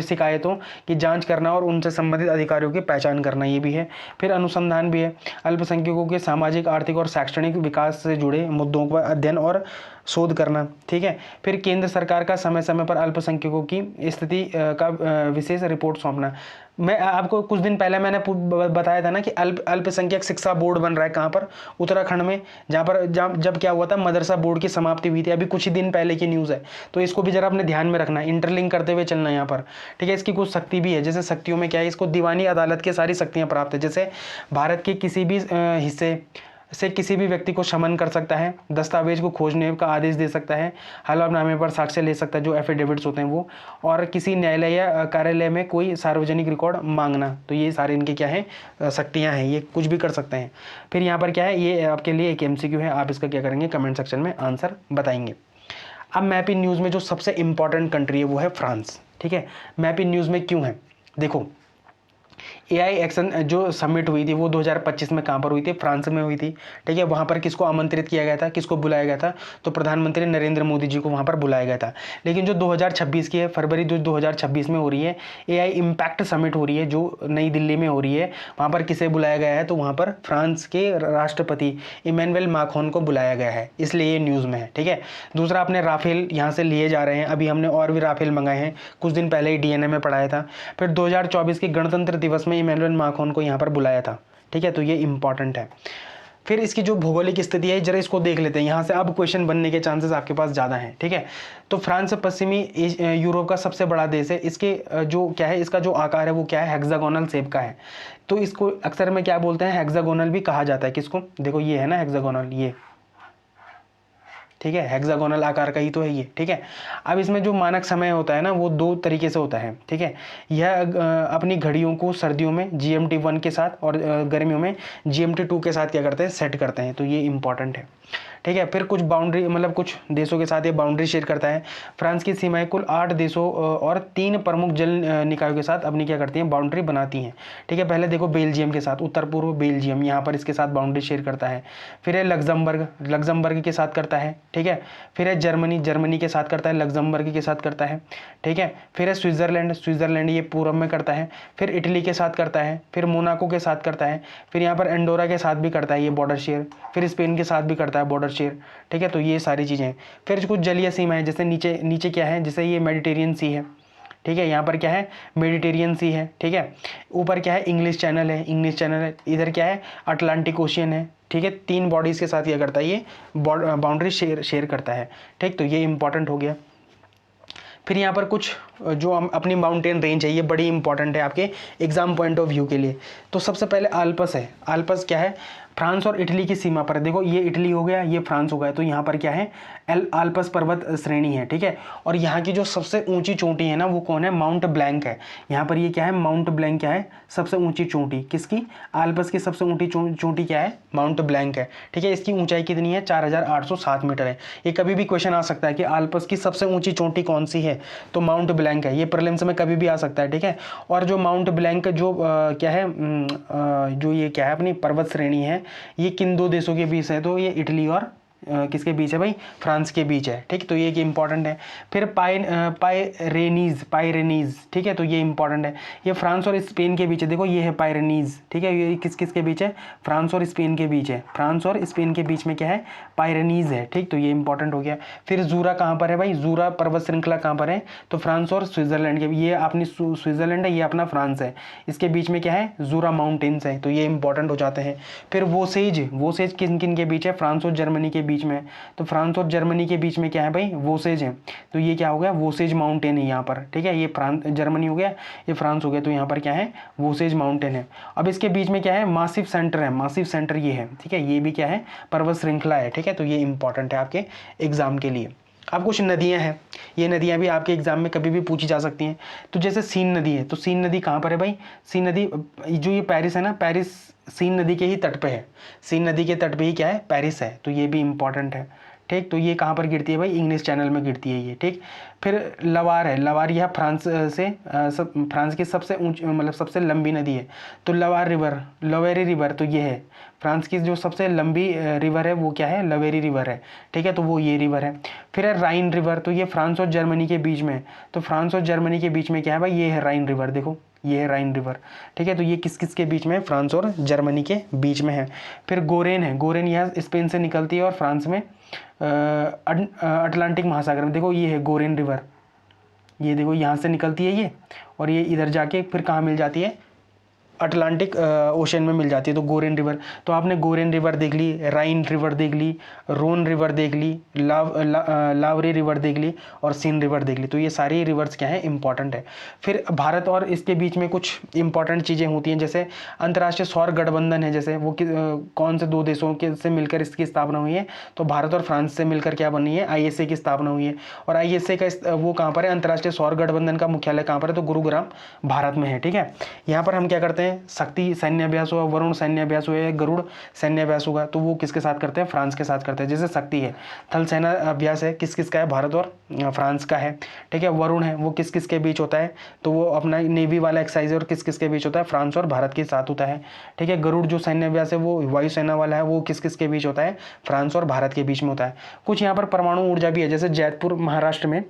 शिकायतों की जांच करना और उनसे संबंधित अधिकारियों की पहचान करना, ये भी है। फिर अनुसंधान भी है, अल्पसंख्यकों के सामाजिक, आर्थिक और शैक्षणिक विकास से जुड़े मुद्दों पर अध्ययन और शोध करना। ठीक है, फिर केंद्र सरकार का समय समय पर अल्पसंख्यकों की स्थिति का विशेष रिपोर्ट सौंपना। मैं आपको कुछ दिन पहले मैंने बताया था ना कि अल्पसंख्यक शिक्षा बोर्ड बन रहा है, कहाँ पर, उत्तराखंड में, जब क्या हुआ था, मदरसा बोर्ड की समाप्ति हुई थी, अभी कुछ ही दिन पहले की न्यूज़ है। तो इसको भी जरा अपने ध्यान में रखना, इंटरलिंक करते हुए चलना यहाँ पर। ठीक है, इसकी कुछ शक्ति भी है, जैसे शक्तियों में क्या है, इसको दीवानी अदालत की सारी शक्तियाँ प्राप्त है। जैसे भारत के किसी भी हिस्से से किसी भी व्यक्ति को समन कर सकता है, दस्तावेज को खोजने का आदेश दे सकता है, हलफनामे पर साक्ष्य ले सकता है, जो एफिडेविट्स होते हैं वो, और किसी न्यायालय या कार्यालय में कोई सार्वजनिक रिकॉर्ड मांगना। तो ये सारे इनके क्या है, शक्तियां हैं, ये कुछ भी कर सकते हैं। फिर यहाँ पर क्या है, ये आपके लिए एक MCQ है, आप इसका क्या करेंगे, कमेंट सेक्शन में आंसर बताएंगे। अब मैप इन न्यूज़ में जो सबसे इंपॉर्टेंट कंट्री है वो है फ्रांस। ठीक है, मैप इन न्यूज़ में क्यों है, देखो, AI एक्शन जो समिट हुई थी वो 2025 में कहाँ पर हुई थी, फ्रांस में हुई थी। ठीक है, वहाँ पर किसको आमंत्रित किया गया था, किसको बुलाया गया था, तो प्रधानमंत्री नरेंद्र मोदी जी को वहाँ पर बुलाया गया था। लेकिन जो 2026 की है, फरवरी 2026 में हो रही है, AI इम्पैक्ट समिट हो रही है, जो नई दिल्ली में हो रही है, वहाँ पर किसे बुलाया गया है, तो वहाँ पर फ्रांस के राष्ट्रपति इमैनुअल मैक्रोन को बुलाया गया है, इसलिए ये न्यूज़ में है। ठीक है, दूसरा, अपने राफेल यहाँ से लिए जा रहे हैं, अभी हमने और भी राफेल मंगाए हैं, कुछ दिन पहले ही DNA में पढ़ाया था। फिर 2024 के गणतंत्र दिवस में इमैनुअल मैक्रोन को यहाँ पर बुलाया था। ठीक है, तो ये इंपॉर्टेंट है। फिर इसकी जो भौगोलिक स्थिति है, जरा इसको देख लेते हैं, यहाँ से अब क्वेश्चन बनने के चांसेस आपके पास ज़्यादा हैं। ठीक है, तो फ्रांस पश्चिमी यूरोप का सबसे बड़ा देश है। इसके जो क्या है, इसका जो आकार है वो क्या है, हेक्सागोनल शेप का है। तो इसको अक्सर में क्या बोलते हैं, हेक्सागोनल भी कहा जाता है। किसको, देखो ये है ना हेक्सागोनल, ये, ठीक है, हेक्सागोनल आकार का ही तो है ये। ठीक है, अब इसमें जो मानक समय होता है ना, वो 2 तरीके से होता है। ठीक है, यह अपनी घड़ियों को सर्दियों में GMT 1 के साथ और गर्मियों में GMT 2 के साथ क्या करते हैं, सेट करते हैं। तो ये इंपॉर्टेंट है। ठीक है, फिर कुछ बाउंड्री, मतलब कुछ देशों के साथ ये बाउंड्री शेयर करता है। फ्रांस की सीमाएं कुल 8 देशों और 3 प्रमुख जल निकायों के साथ अपनी क्या करती हैं, बाउंड्री बनाती हैं। ठीक है, पहले देखो बेल्जियम के साथ, उत्तर पूर्व बेल्जियम, यहाँ पर इसके साथ बाउंड्री शेयर करता है। फिर है लग्जमबर्ग के साथ करता है। ठीक है, फिर है जर्मनी के साथ करता है, लग्जमबर्ग के साथ करता है। ठीक है, फिर है स्विट्जरलैंड ये पूर्व में करता है। फिर इटली के साथ करता है, फिर मोनाको के साथ करता है, फिर यहाँ पर एंडोरा के साथ भी करता है ये बॉर्डर शेयर, फिर स्पेन के साथ भी करता है बॉर्डर शेयर। ठीक है, तो ये सारी चीज़ें हैं। फिर कुछ जलीय सीमा है, जैसे नीचे क्या है, जैसे ये मेडिटेरियन सी है। ठीक है, यहाँ पर क्या है, मेडिटेरियन सी है। ठीक है, ऊपर क्या है, इंग्लिश चैनल है, इधर क्या है, अटलांटिक ओशियन है। ठीक है, 3 बॉडीज़ के साथ क्या करता है, ये बाउंड्री शेयर करता है। ठीक, तो ये इंपॉर्टेंट हो गया। फिर यहाँ पर कुछ जो अपनी माउंटेन रेंज है, ये बड़ी इंपॉर्टेंट है आपके एग्जाम पॉइंट ऑफ व्यू के लिए। तो सबसे पहले आल्प्स है। आल्प्स क्या है, फ्रांस और इटली की सीमा पर, देखो ये इटली हो गया, ये फ्रांस हो गया, तो यहाँ पर क्या है, आल्प्स पर्वत श्रेणी है, ठीक है। और यहाँ की जो सबसे ऊंची चोटी है ना वो कौन है, माउंट ब्लैंक है। यहाँ पर ये क्या है, माउंट ब्लैंक क्या है, सबसे ऊंची चोटी किसकी, आल्प्स की सबसे ऊंची चोटी क्या है, माउंट ब्लैंक है, ठीक है। इसकी ऊंचाई कितनी है, 4807 मीटर है। ये कभी भी क्वेश्चन आ सकता है कि आल्प्स की सबसे ऊंची चोटी कौन सी है, तो माउंट ब्लैंक है। ये प्रीलिम्स में कभी भी आ सकता है, ठीक है। और जो माउंट ब्लैंक जो क्या है, जो ये क्या है अपनी पर्वत श्रेणी है, ये किन दो देशों के बीच है, तो ये इटली और किसके बीच है भाई, फ्रांस के बीच है, ठीक। तो ये एक इंपॉर्टेंट है। फिर पायरेनीज, ठीक है, तो ये इंपॉर्टेंट है। ये फ्रांस और स्पेन के बीच है, देखो ये है पायरेनीज, ठीक है। ये किस किस के बीच है, फ्रांस और स्पेन के बीच है। फ्रांस और स्पेन के बीच में क्या है, पायरेनीज है, ठीक। तो ये इंपॉर्टेंट हो गया। फिर जूरा कहाँ पर है भाई, जूरा पर्वत श्रृंखला कहाँ पर है, तो फ्रांस और स्विट्जरलैंड के, ये अपनी स्विट्जरलैंड है, ये अपना फ्रांस है, इसके बीच में क्या है, जूरा माउंटेन्स है, तो ये इंपॉर्टेंट हो जाते हैं। फिर वोसेज किन किन के बीच है, फ्रांस और जर्मनी के बीच में, तो फ्रांस और जर्मनी के बीच में क्या है भाई, वोसेज है, तो ये क्या हो गया, वोसेज माउंटेन है यहाँ पर, ठीक है। ये जर्मनी हो गया, ये फ्रांस हो गया, तो यहाँ पर क्या है, वोसेज माउंटेन है। अब इसके बीच में क्या है, मासिव सेंटर है, मासिव सेंटर ये है, ठीक है। ये भी क्या है, पर्वत श्रृंखला है, ठीक है। तो ये इंपॉर्टेंट है आपके एग्जाम के लिए। अब कुछ नदियां हैं, ये नदियां भी आपके एग्जाम में कभी भी पूछी जा सकती हैं। तो जैसे सीन नदी है, तो सीन नदी कहाँ पर है भाई, सीन नदी जो ये पेरिस है ना, पेरिस सीन नदी के ही तट पे है, सीन नदी के तट पे ही क्या है, पेरिस है, तो ये भी इंपॉर्टेंट है, ठीक। तो ये कहाँ पर गिरती है भाई, इंग्लिश चैनल में गिरती है ये, ठीक। फिर लवार है, लवार यह फ्रांस से फ्रांस की सबसे ऊंची मतलब सबसे लंबी नदी है, तो लवार रिवर, लवेरी रिवर, तो ये है फ्रांस की जो सबसे लंबी रिवर है वो क्या है, लवेरी रिवर है, ठीक है। तो वो ये रिवर है। फिर है राइन रिवर, तो ये फ्रांस और जर्मनी के बीच में, तो फ्रांस और जर्मनी के बीच में क्या है भाई, ये है राइन रिवर, देखो ये है राइन रिवर, ठीक है। तो ये किस किस के बीच में है, फ्रांस और जर्मनी के बीच में है। फिर गोरेन है, गोरेन यह स्पेन से निकलती है और फ्रांस में अटलांटिक महासागर में, देखो ये है गोरेन रिवर, ये देखो यहाँ से निकलती है ये, और ये इधर जाके फिर कहाँ मिल जाती है, अटलांटिक ओशन में मिल जाती है, तो गोरेन रिवर। तो आपने गोरेन रिवर देख ली, राइन रिवर देख ली, रोन रिवर देख ली, लावरी रिवर देख ली और सीन रिवर देख ली। तो ये सारी रिवर्स क्या है, इंपॉर्टेंट है। फिर भारत और इसके बीच में कुछ इंपॉर्टेंट चीज़ें होती हैं, जैसे अंतर्राष्ट्रीय सौर गठबंधन है, जैसे वो कौन से दो देशों के से मिलकर इसकी स्थापना हुई है, तो भारत और फ्रांस से मिलकर क्या बनी है, ISA की स्थापना हुई है। और ISA का वो कहाँ पर है, अंतर्राष्ट्रीय सौर गठबंधन का मुख्यालय कहाँ पर है, तो गुरुग्राम भारत में है, ठीक है। यहाँ पर हम क्या करते हैं, शक्ति सैन्य अभ्यास हुआ, वरुण सैन्य अभ्यास हुआ, गरुड़ सैन्य अभ्यास होगा, तो वो किसके साथ करते हैं, फ्रांस के साथ करते हैं। जैसे शक्ति है, थल सेना अभ्यास है, किस किस का है, भारत और फ्रांस का है, ठीक है। वरुण है, वो किस किस के बीच होता है, तो वो अपना नेवी वाला एक्सरसाइज है और किस किस के बीच होता है, फ्रांस और भारत के साथ होता है, ठीक है। गरुड़ जो सैन्य अभ्यास है वो वायुसेना वाला है, वो किस किस के बीच होता है, फ्रांस और भारत के बीच में होता है। कुछ यहाँ पर परमाणु ऊर्जा भी है, जैसे जैतपुर महाराष्ट्र में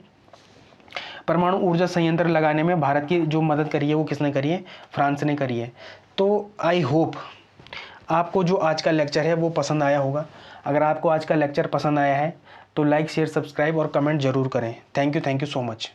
परमाणु ऊर्जा संयंत्र लगाने में भारत की जो मदद करी है वो किसने करी है, फ्रांस ने करी है। तो आई होप आपको जो आज का लेक्चर है वो पसंद आया होगा। अगर आपको आज का लेक्चर पसंद आया है तो लाइक शेयर सब्सक्राइब और कमेंट जरूर करें। Thank you so much.